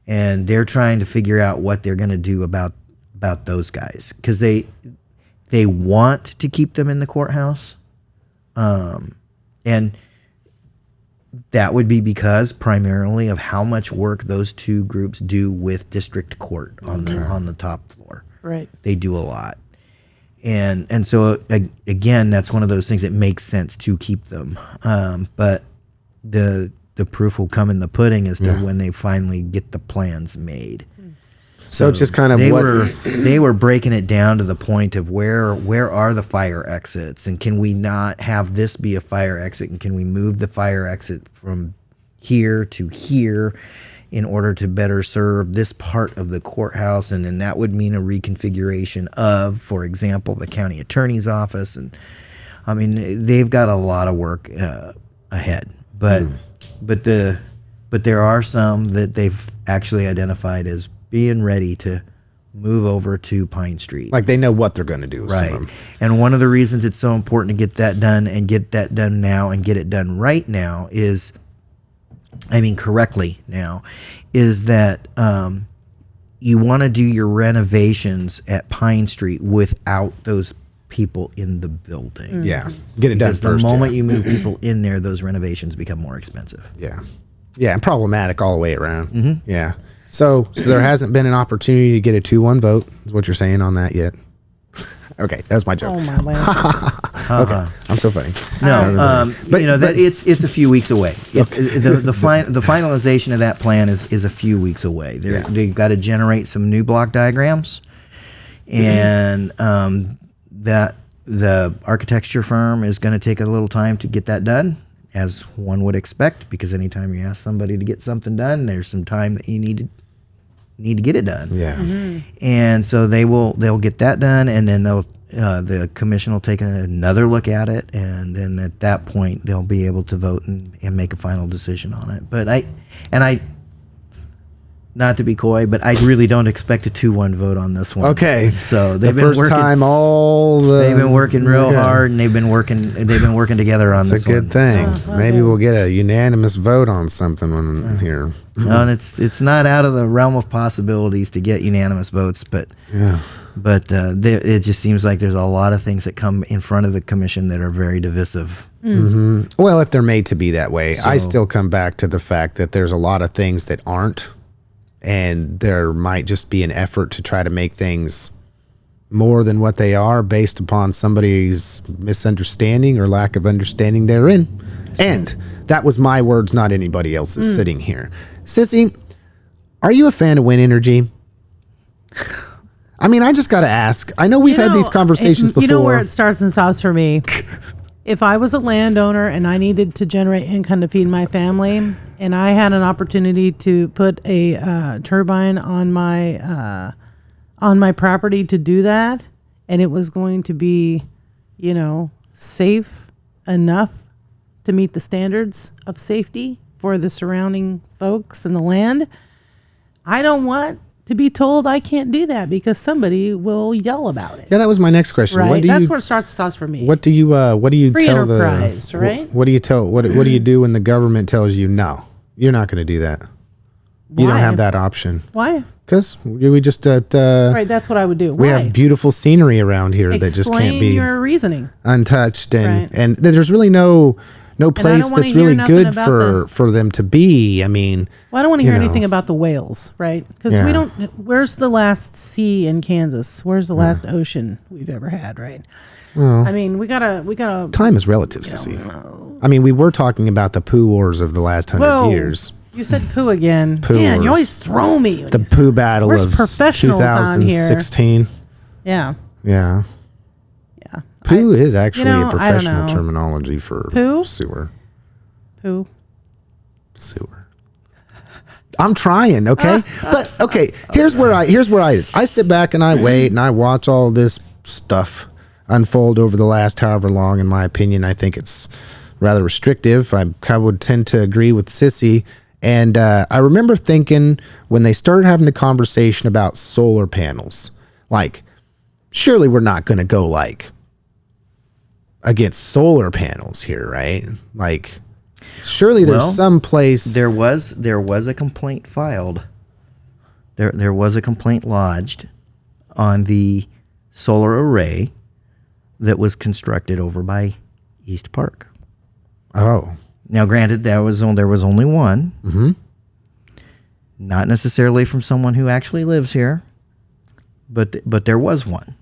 And they're trying to figure out what they're going to do about those guys, because they want to keep them in the courthouse. And that would be because primarily of how much work those two groups do with district court on the top floor. Right. They do a lot. And so again, that's one of those things that makes sense to keep them. But the proof will come in the pudding as to when they finally get the plans made. So it's just kind of they were breaking it down to the point of where are the fire exits, and can we not have this be a fire exit, and can we move the fire exit from here to here in order to better serve this part of the courthouse? And then that would mean a reconfiguration of, for example, the county attorney's office. And they've got a lot of work ahead, but there are some that they've actually identified as being ready to move over to Pine Street. like they know what they're going to do. Right. And one of the reasons it's so important to get that done, and get that done now, and get it done right now correctly now, is that you want to do your renovations at Pine Street without those people in the building. Yeah. Get it done Because first. the moment you move people in there, those renovations become more expensive. Yeah. Yeah, and problematic all the way around. Yeah. So there hasn't been an opportunity to get a 2-1 vote, is what you're saying on that yet? Okay, that was my joke. Oh my land. Okay, I'm so funny. No, but it's a few weeks away. The finalization of that plan is a few weeks away. They've got to generate some new block diagrams, and that the architecture firm is going to take a little time to get that done, as one would expect, because anytime you ask somebody to get something done, there's some time that you need to get it done. Yeah. And so they'll get that done, and then the commission will take another look at it, and then at that point they'll be able to vote and make a final decision on it. But I not to be coy, but I really don't expect a 2-1 vote on this one. Okay. So they've been working real hard, and they've been working together on this one. It's a good thing. Maybe we'll get a unanimous vote on something when here. No, and it's not out of the realm of possibilities to get unanimous votes, but it just seems like there's a lot of things that come in front of the commission that are very divisive. Mm-hmm. Well, if they're made to be that way, I still come back to the fact that there's a lot of things that aren't, and there might just be an effort to try to make things more than what they are based upon somebody's misunderstanding or lack of understanding therein. And that was my words, not anybody else's sitting here. Sissy, are you a fan of wind energy? I mean, I just got to ask. I know we've had these conversations before. You know where it starts and stops for me? If I was a landowner and I needed to generate income to feed my family, and I had an opportunity to put a turbine on my property to do that, and it was going to be, safe enough to meet the standards of safety for the surrounding folks and the land, I don't want to be told I can't do that because somebody will yell about it. Yeah, that was my next question. Right, that's where it starts for me. What do you Free tell enterprise, right? What do you tell? What do you do when the government tells you no? You're not going to do that. Why? You don't have that option. Why? Because we just right. That's what I would do. We have beautiful scenery around here that just can't be your reasoning untouched, and right. and there's really no place that's really good for them to be. I mean, I don't want to hear anything about the whales, right? Because we don't. Where's the last sea in Kansas? Where's the last ocean we've ever had, right? Well, I mean, we gotta. Time is relative, Sissy. I mean, we were talking about the poo wars of the last 100 years. You said poo again. Man, you always throw me. The poo battle of 2016. Yeah. Yeah. Yeah. Poo is actually a professional terminology for poo? Sewer. Poo. Sewer. I'm trying, okay? But okay, here's where I sit back and I wait and I watch all this stuff unfold over the last however long. In my opinion, I think it's rather restrictive. I would tend to agree with Sissy. And I remember thinking when they started having the conversation about solar panels, like, surely we're not going to go like against solar panels here, right? Like, surely there's some place. There was a complaint filed. There was a complaint lodged on the solar array that was constructed over by East Park. Oh. Now, granted, there was only one. Mm-hmm. Not necessarily from someone who actually lives here, but there was one.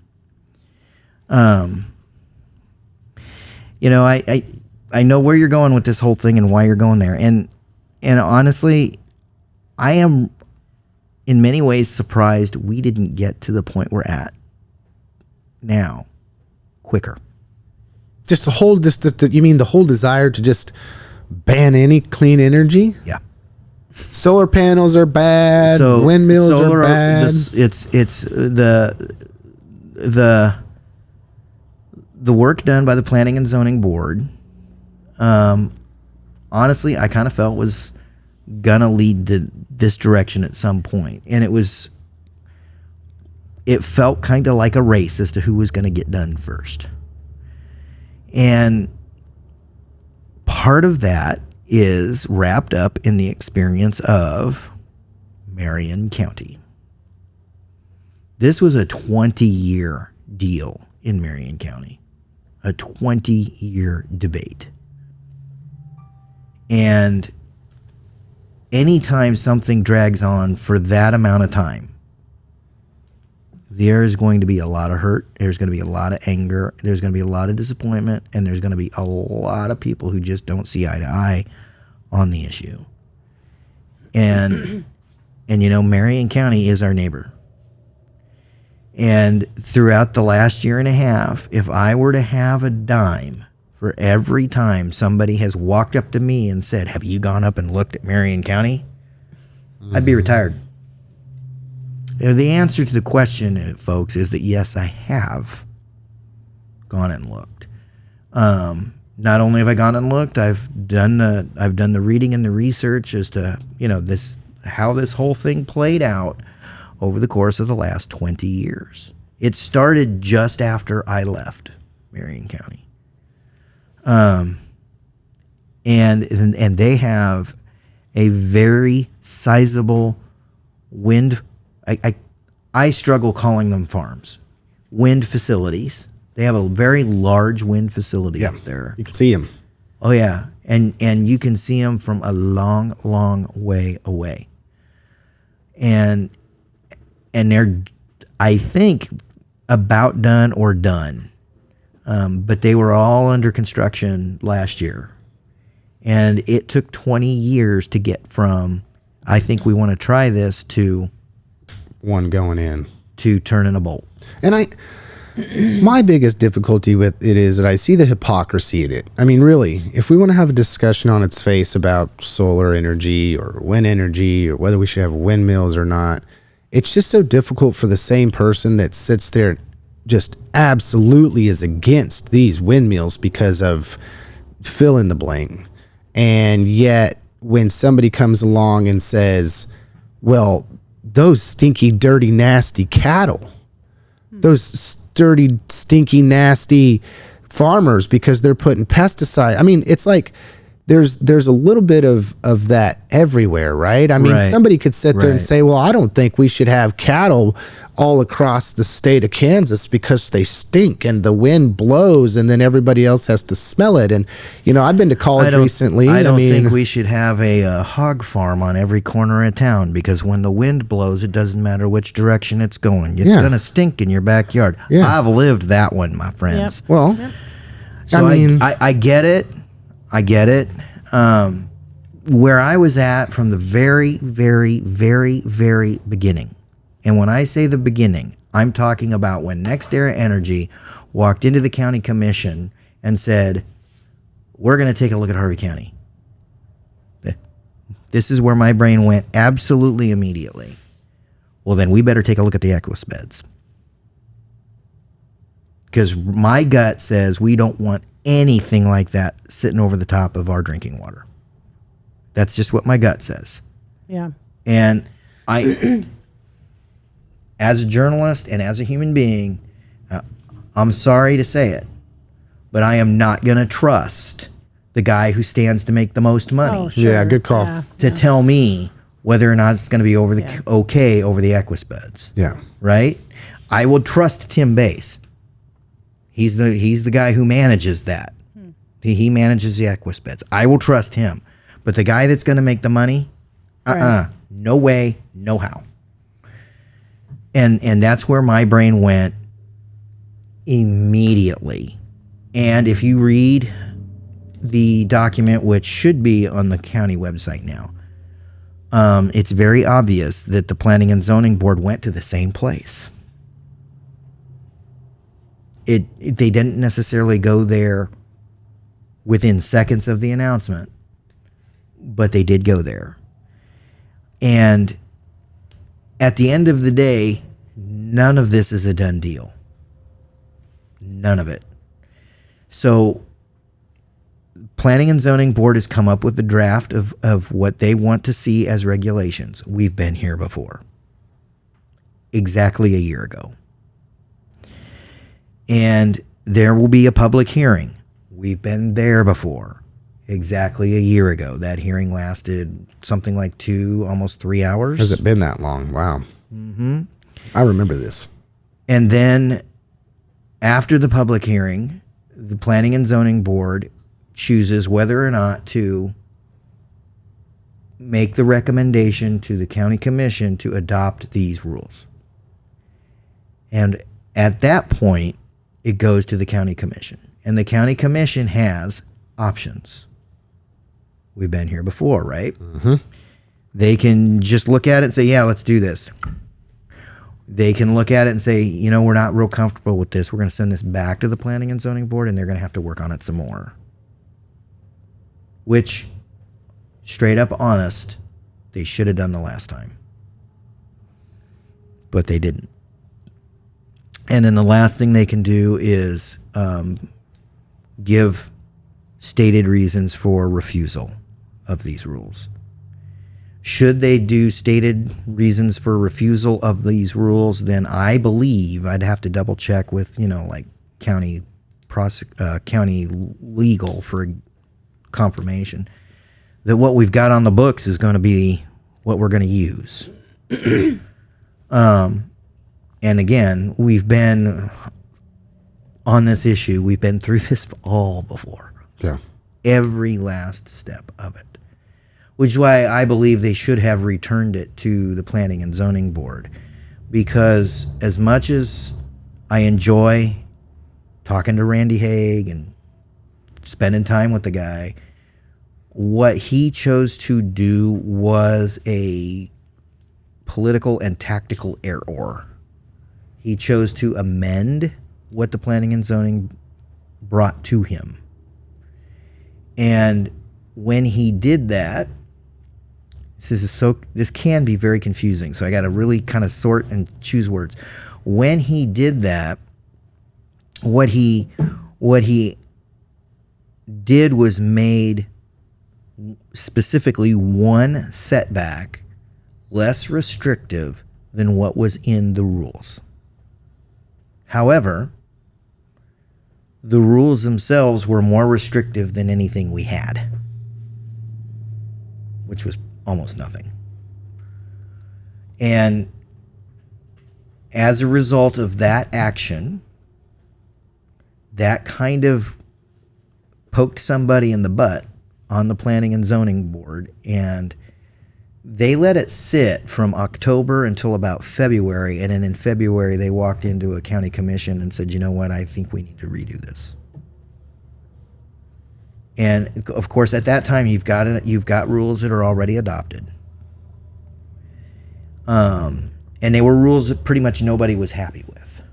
I know where you're going with this whole thing and why you're going there, and honestly, I am in many ways surprised we didn't get to the point we're at now quicker. Just to hold this, you mean the whole desire to just ban any clean energy? Yeah. Solar panels are bad. So windmills are bad. It's the work done by the Planning and Zoning Board. Honestly, I kind of felt was gonna lead this direction at some point, and it felt kind of like a race as to who was going to get done first. And part of that is wrapped up in the experience of Marion County. This was a 20-year deal in Marion County, a 20-year debate. And anytime something drags on for that amount of time, there is going to be a lot of hurt, there's going to be a lot of anger, there's going to be a lot of disappointment, and there's going to be a lot of people who just don't see eye to eye on the issue. And Marion County is our neighbor. And throughout the last year and a half, if I were to have a dime for every time somebody has walked up to me and said, "Have you gone up and looked at Marion County?" I'd be retired. The answer to the question, folks, is that yes, I have gone and looked. Not only have I gone and looked, I've done the reading and the research as to how this whole thing played out over the course of the last 20 years. It started just after I left Marion County, and they have a very sizable wind. I struggle calling them farms. Wind facilities. They have a very large wind facility up there. You can see them. Oh, yeah. And you can see them from a long, long way away. And they're, I think, about done or done. But they were all under construction last year. And it took 20 years to get from, I think we want to try this, to one going in. To turning a bolt. And my biggest difficulty with it is that I see the hypocrisy in it. I mean, really, if we want to have a discussion on its face about solar energy or wind energy or whether we should have windmills or not, it's just so difficult for the same person that sits there and just absolutely is against these windmills because of fill in the blank. And yet when somebody comes along and says, well, those stinky, dirty, nasty cattle, those dirty, stinky, nasty farmers because they're putting pesticide. I mean, it's like there's a little bit of that everywhere, right? I mean, somebody could sit there and say, well, I don't think we should have cattle all across the state of Kansas because they stink and the wind blows and then everybody else has to smell it. And, you know, I've been to college recently. I don't think we should have a hog farm on every corner of town because when the wind blows, it doesn't matter which direction it's going. It's going to stink in your backyard. Yeah. I've lived that one, my friends. Yep. Well, so I mean, I get it. I get it. Where I was at from the very, very, very, very beginning. And when I say the beginning, I'm talking about when NextEra Energy walked into the county commission and said, we're going to take a look at Harvey County. This is where my brain went absolutely immediately. Well, then we better take a look at the aqueous beds. Because my gut says we don't want anything like that sitting over the top of our drinking water. That's just what my gut says. Yeah. And I, as a journalist and as a human being, I'm sorry to say it, but I am not going to trust the guy who stands to make the most money. Oh, sure. Yeah, good call. To tell me whether or not it's going to be over the okay over the aqueous beds. Yeah. Right? I will trust Tim Bass. He's the guy who manages that. He manages the aqueous beds. I will trust him. But the guy that's going to make the money, no way, no how. And that's where my brain went immediately. And if you read the document, which should be on the county website now, it's very obvious that the Planning and Zoning Board went to the same place. They didn't necessarily go there within seconds of the announcement, but they did go there. And at the end of the day, none of this is a done deal. None of it. So Planning and Zoning Board has come up with the draft of what they want to see as regulations. We've been here before. Exactly a year ago. And there will be a public hearing. We've been there before. Exactly a year ago. That hearing lasted something like almost 3 hours. Has it been that long? Wow. Mm-hmm. I remember this. And then after the public hearing, the Planning and Zoning Board chooses whether or not to make the recommendation to the county commission to adopt these rules. And at that point, it goes to the county commission. And the county commission has options. We've been here before, right? Mm-hmm. They can just look at it and say, yeah, let's do this. They can look at it and say, you know, we're not real comfortable with this. We're going to send this back to the Planning and Zoning Board, and they're going to have to work on it some more. Which, straight up honest, they should have done the last time. But they didn't. And then the last thing they can do is give stated reasons for refusal of these rules. Should they do stated reasons for refusal of these rules, then I believe I'd have to double check with, like county legal for confirmation that what we've got on the books is going to be what we're going to use. And again, we've been on this issue. We've been through this all before. Yeah. Every last step of it. Which is why I believe they should have returned it to the Planning and Zoning Board. Because as much as I enjoy talking to Randy Haig and spending time with the guy. What he chose to do was a political and tactical error. He chose to amend what the planning and zoning brought to him. And when he did that, this can be very confusing, so I got to really kind of sort and choose words. When he did that, what he did was made specifically one setback less restrictive than what was in the rules. However, the rules themselves were more restrictive than anything we had, which was almost nothing. And as a result of that action, that kind of poked somebody in the butt on the planning and zoning board, and they let it sit from October until about February, and then in February they walked into a county commission and said, you know what, I think we need to redo this. And of course, at that time, you've got rules that are already adopted, and they were rules that pretty much nobody was happy with.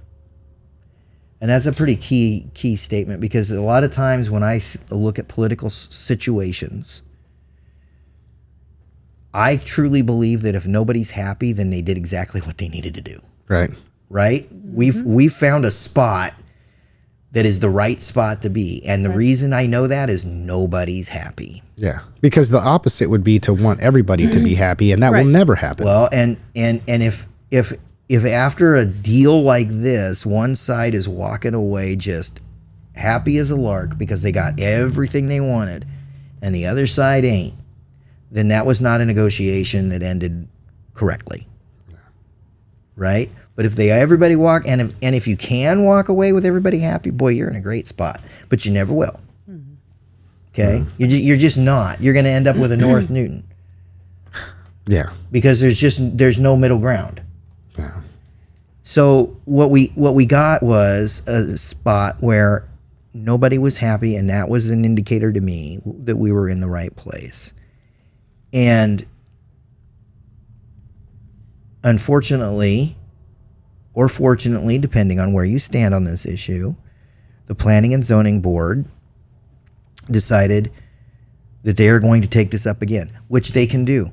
And that's a pretty key statement, because a lot of times when I look at political situations, I truly believe that if nobody's happy, then they did exactly what they needed to do. Right. Right? We've found a spot that is the right spot to be. And the reason I know that is nobody's happy. Yeah. Because the opposite would be to want everybody to be happy, and that will never happen. Well, and if after a deal like this, one side is walking away just happy as a lark because they got everything they wanted, and the other side ain't, then that was not a negotiation that ended correctly. Yeah. Right? But if everybody walk, and if you can walk away with everybody happy, boy, you're in a great spot. But you never will. Okay? You're just not. You're going to end up with a North Newton. Yeah. Because there's no middle ground. Yeah. So what we got was a spot where nobody was happy, and that was an indicator to me that we were in the right place. And unfortunately, or fortunately, depending on where you stand on this issue, the Planning and Zoning Board decided that they are going to take this up again, which they can do.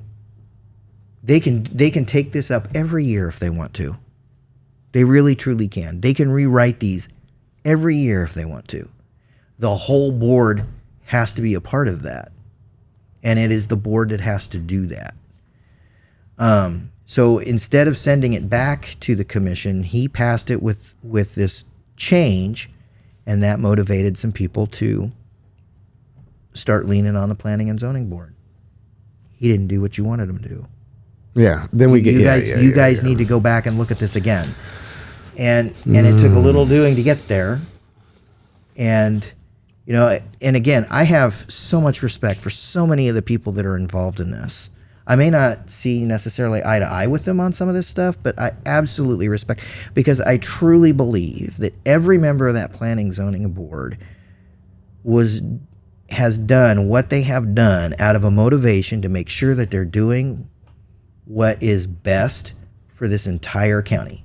They can take this up every year if they want to. They really, truly can. They can rewrite these every year if they want to. The whole board has to be a part of that. And it is the board that has to do that. So instead of sending it back to the commission, he passed it with this change, and that motivated some people to start leaning on the Planning and Zoning Board. He didn't do what you wanted him to do. Yeah. Then you guys need to go back and look at this again. And it took a little doing to get there. And and again, I have so much respect for so many of the people that are involved in this. I may not see necessarily eye to eye with them on some of this stuff, but I absolutely respect, because I truly believe that every member of that Planning Zoning Board has done what they have done out of a motivation to make sure that they're doing what is best for this entire county.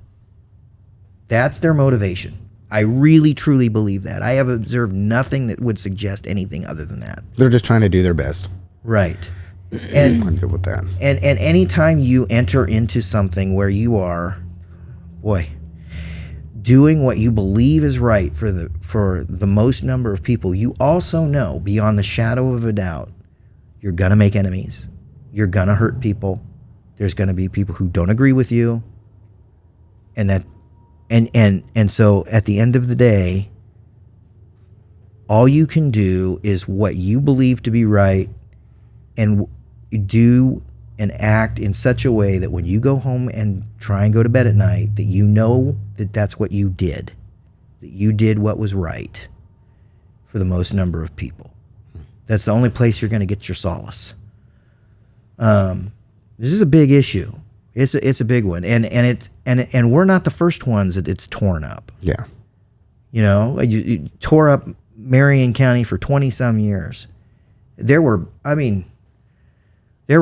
That's their motivation. I really, truly believe that. I have observed nothing that would suggest anything other than that. They're just trying to do their best. Right. And I'm good with that. And anytime you enter into something where you are, doing what you believe is right for the most number of people, you also know beyond the shadow of a doubt, you're gonna make enemies. You're gonna hurt people. There's gonna be people who don't agree with you. And so at the end of the day, all you can do is what you believe to be right, and do and act in such a way that when you go home and try and go to bed at night, that you know that that's what you did, that you did what was right for the most number of people. That's the only place you're going to get your solace. This is a big issue. It's a big one, and we're not the first ones that it's torn up. Yeah. You know, you tore up Marion County for 20 some years. There were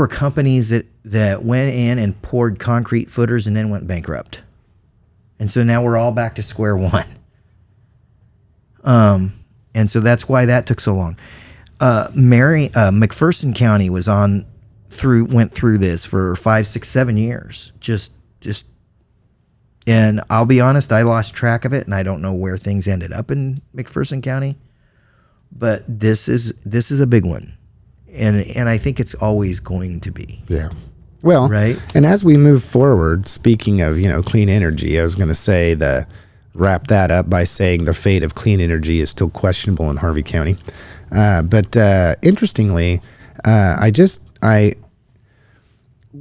companies that went in and poured concrete footers and then went bankrupt. And so now we're all back to square one. And so that's why that took so long. McPherson County went through this for 5, 6, 7 years. Just, and I'll be honest, I lost track of it, and I don't know where things ended up in McPherson County. But this is a big one, and I think it's always going to be. Yeah. Well, right. And as we move forward, speaking of clean energy, I was going to say wrap that up by saying the fate of clean energy is still questionable in Harvey County. But interestingly,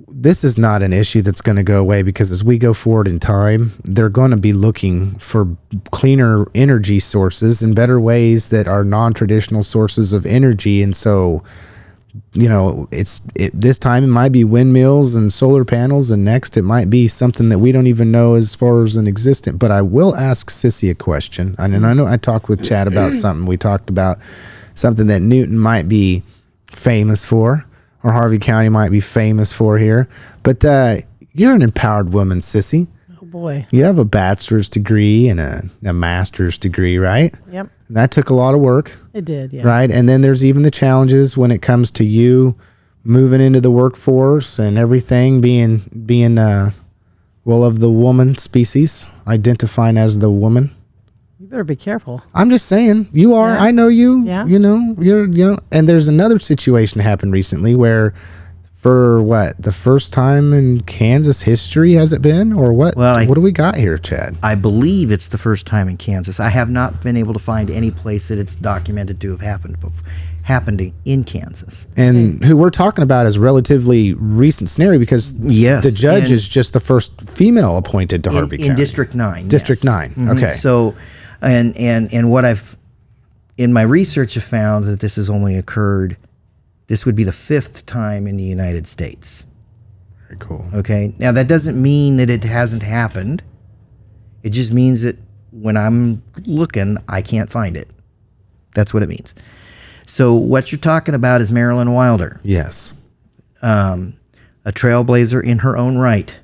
this is not an issue that's going to go away, because as we go forward in time, they're going to be looking for cleaner energy sources and better ways that are non-traditional sources of energy. And so, this time it might be windmills and solar panels, and next it might be something that we don't even know as far as an existent. But I will ask Sissy a question. And I know I talked with Chad about something. We talked about something that Newton might be famous for, or Harvey County might be famous for here. But you're an empowered woman, Sissy. Oh, boy. You have a bachelor's degree and a master's degree, right? Yep. And that took a lot of work. It did, yeah. Right? And then there's even the challenges when it comes to you moving into the workforce and everything being of the woman species, identifying as the woman. You better be careful. I'm just saying, you are. Yeah. I know you. Yeah. You're. And there's another situation happened recently where, for the first time in Kansas history, has it been, or what? Well, what do we got here, Chad? I believe it's the first time in Kansas. I have not been able to find any place that it's documented to have happened in Kansas. And who we're talking about is relatively recent scenario, because the judge is just the first female appointed to Harvey County. In District 9. District 9. Mm-hmm. Okay. So, and what I've in my research have found that this has only occurred. This would be the 5th time in the United States. Very cool. Okay. Now that doesn't mean that it hasn't happened. It just means that when I'm looking, I can't find it. That's what it means. So what you're talking about is Marilyn Wilder. Yes. A trailblazer in her own right.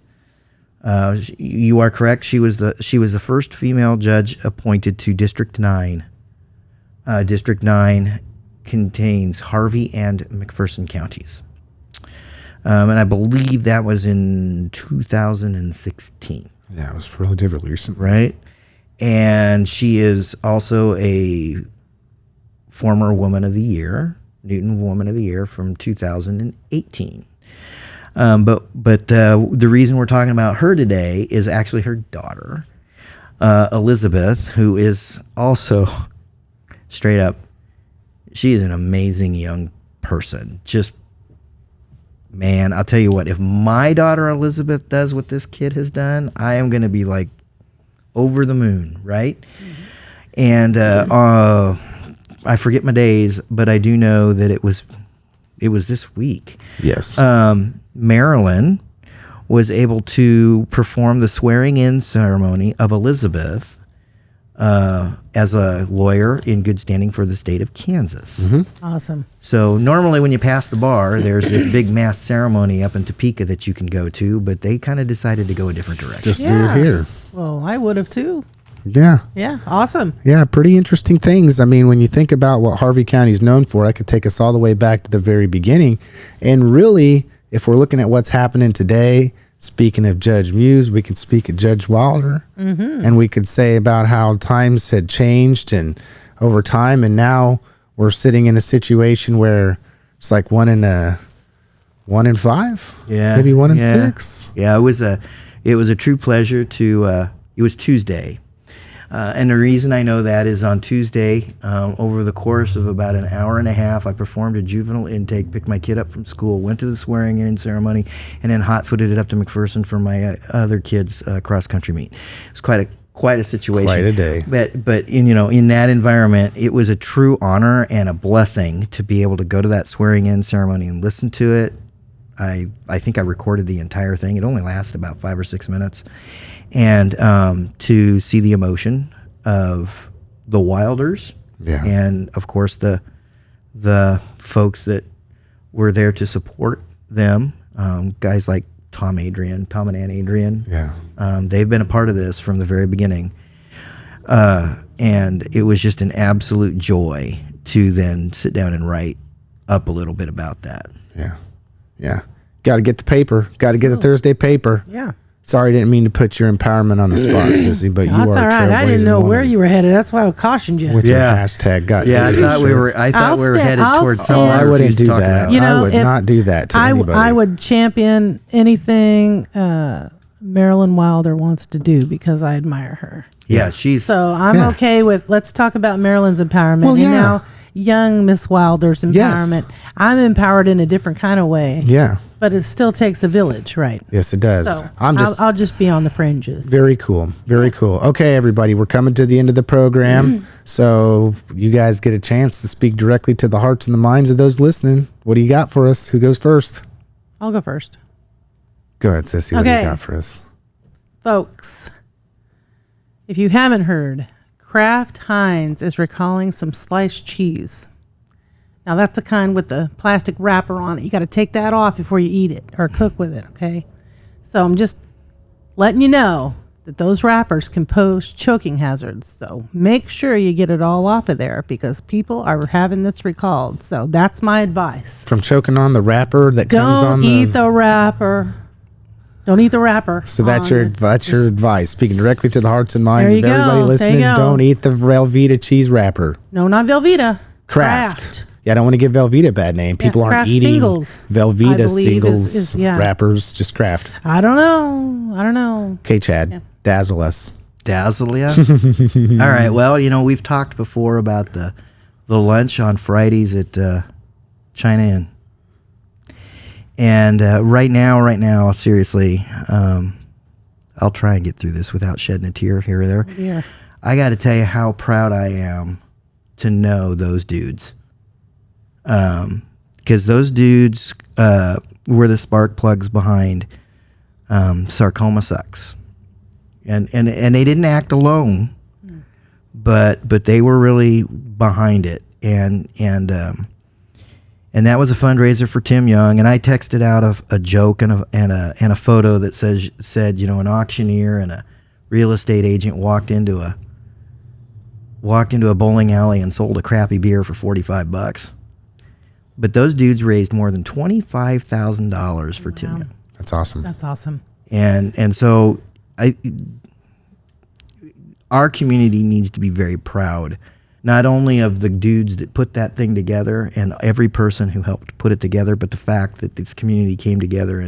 You are correct. She was the first female judge appointed to District 9. District 9 contains Harvey and McPherson counties. And I believe that was in 2016. Yeah, it was relatively recent. Right? And she is also a former Woman of the Year, Newton Woman of the Year from 2018. But the reason we're talking about her today is actually her daughter, Elizabeth, who is also straight up, she is an amazing young person. Just, man, I'll tell you what, if my daughter Elizabeth does what this kid has done, I am going to be like over the moon, right? Mm-hmm. And I forget my days, but I do know that it was this week. Yes. Marilyn was able to perform the swearing-in ceremony of Elizabeth as a lawyer in good standing for the state of Kansas. Mm-hmm. Awesome. So normally when you pass the bar, there's this big mass ceremony up in Topeka that you can go to, but they kind of decided to go a different direction. Just do it here. Well, I would have too. Yeah. Yeah. Awesome. Yeah, pretty interesting things. I mean, when you think about what Harvey County is known for, I could take us all the way back to the very beginning. And really, if we're looking at what's happening today, speaking of Judge Muse, we could speak of Judge Wilder, and we could say about how times had changed and over time, and now we're sitting in a situation where it's like 1 in 5, maybe 1 in 6. Yeah, it was a true pleasure to. It was Tuesday. And the reason I know that is on Tuesday, over the course of about an hour and a half, I performed a juvenile intake, picked my kid up from school, went to the swearing-in ceremony, and then hot-footed it up to McPherson for my other kids' cross-country meet. It was quite a situation. Quite a day. But in that environment, it was a true honor and a blessing to be able to go to that swearing-in ceremony and listen to it. I think I recorded the entire thing. It only lasted about 5 or 6 minutes. And to see the emotion of the Wilders, and of course the folks that were there to support them, guys like Tom and Ann Adrian. They've been a part of this from the very beginning. And it was just an absolute joy to then sit down and write up a little bit about that. Yeah. Got to get the paper. Got to get the Thursday paper. Yeah. Sorry, didn't mean to put your empowerment on the spot, Sissy, but you are That's all right. I didn't know trailblazing where woman you were headed. That's why I cautioned you. with your hashtag. I thought we were headed towards something I wouldn't do that. You know, I would not do that to anybody. I would champion anything Marilyn Wilder wants to do because I admire her. Yeah, she's... So I'm okay with, let's talk about Marilyn's empowerment. Well, and now young Miss Wilder's empowerment. I'm empowered in a different kind of way. Yeah. But it still takes a village, right? Yes, it does. So I'll just be on the fringes. Very cool. Very cool. Okay, everybody, we're coming to the end of the program. So you guys get a chance to speak directly to the hearts and the minds of those listening. What do you got for us? Who goes first? I'll go first. Go ahead, Sissy. What do you got for us? Folks, if you haven't heard, Kraft Heinz is recalling some sliced cheese. Now, that's the kind with the plastic wrapper on it. You got to take that off before you eat it or cook with it, okay? So I'm just letting you know that those wrappers can pose choking hazards. So make sure you get it all off of there because people are having this recalled. So that's my advice. From choking on the wrapper that comes on Don't eat the wrapper. Don't eat the wrapper. So that's your advice. Speaking directly to the hearts and minds of There you everybody go. listening, There you go. don't eat the Velveeta cheese wrapper. No, not Velveeta. Kraft. Yeah, I don't want to give Velveeta a bad name. People aren't Kraft eating singles, I Velveeta believe singles wrappers, just Kraft. I don't know. Okay, Chad, dazzle us. Dazzle ya? All right. Well, we've talked before about the lunch on Fridays at China Inn. And right now, seriously, I'll try and get through this without shedding a tear here or there. Yeah. I got to tell you how proud I am to know those dudes. Because those dudes were the spark plugs behind Sarcoma Sucks. And they didn't act alone, but they were really behind it. And that was a fundraiser for Tim Young. And I texted out a joke and a photo that said an auctioneer and a real estate agent walked into a bowling alley and sold a crappy beer for $45. But those dudes raised more than $25,000 for Tim Young. That's awesome. That's awesome. And so our community needs to be very proud, not only of the dudes that put that thing together and every person who helped put it together, but the fact that this community came together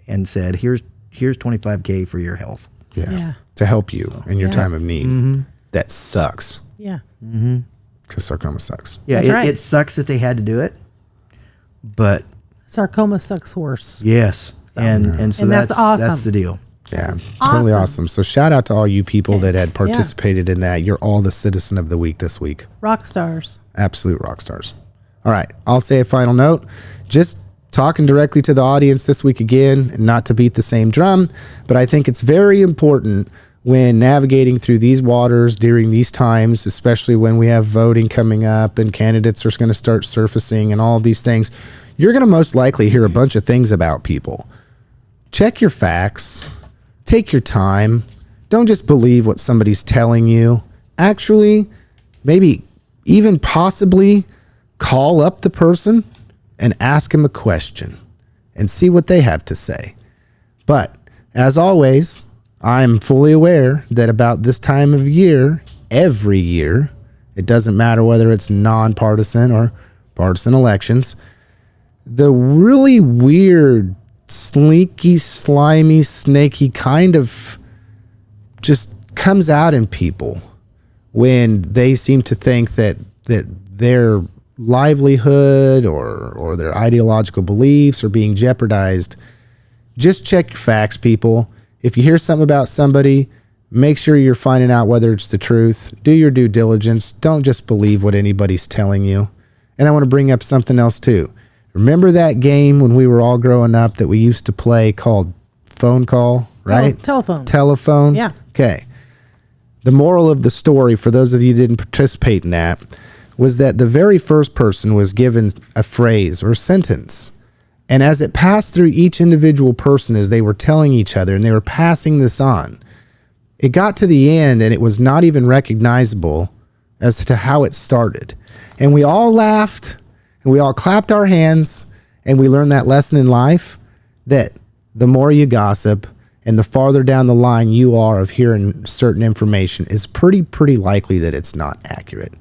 and said, here's $25K for your health. Yeah. To help you in your time of need. Mm-hmm. That sucks. Yeah. Mm-hmm. Because sarcoma sucks. Yeah, That's right. It sucks that they had to do it, but Sarcoma sucks worse. yes, and so that's awesome. That's the deal. Yeah, totally awesome. So shout out to all you people that had participated in that. You're all the citizen of the week this week. Rock stars. Absolute rock stars. All right, I'll say a final note. Just talking directly to the audience this week again, not to beat the same drum, but I think it's very important when navigating through these waters during these times, especially when we have voting coming up and candidates are going to start surfacing and all of these things, you're going to most likely hear a bunch of things about people. Check your facts. Take your time. Don't just believe what somebody's telling you. Actually, maybe even possibly call up the person and ask them a question and see what they have to say. But as always, I'm fully aware that about this time of year, every year, it doesn't matter whether it's nonpartisan or partisan elections, the really weird, slinky, slimy, snaky kind of just comes out in people when they seem to think that their livelihood or their ideological beliefs are being jeopardized. Just check your facts, people. If you hear something about somebody, make sure you're finding out whether it's the truth. Do your due diligence. Don't just believe what anybody's telling you. And I want to bring up something else too. Remember that game when we were all growing up that we used to play called phone call, right? Telephone. Telephone? Yeah. Okay. The moral of the story, for those of you who didn't participate in that, was that the very first person was given a phrase or sentence. And as it passed through each individual person as they were telling each other and they were passing this on, it got to the end and it was not even recognizable as to how it started. And we all laughed and we all clapped our hands and we learned that lesson in life, that the more you gossip and the farther down the line you are of hearing certain information is pretty likely that it's not accurate.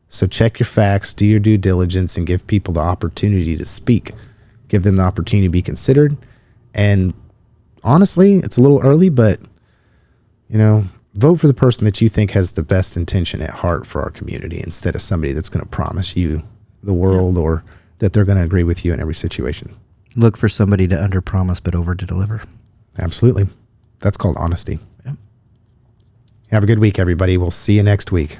So check your facts, do your due diligence, and give people the opportunity to speak. Give them the opportunity to be considered. And honestly, it's a little early, but vote for the person that you think has the best intention at heart for our community instead of somebody that's going to promise you the world or that they're going to agree with you in every situation. Look for somebody to under-promise but over-deliver. Absolutely. That's called honesty. Yep. Have a good week, everybody. We'll see you next week.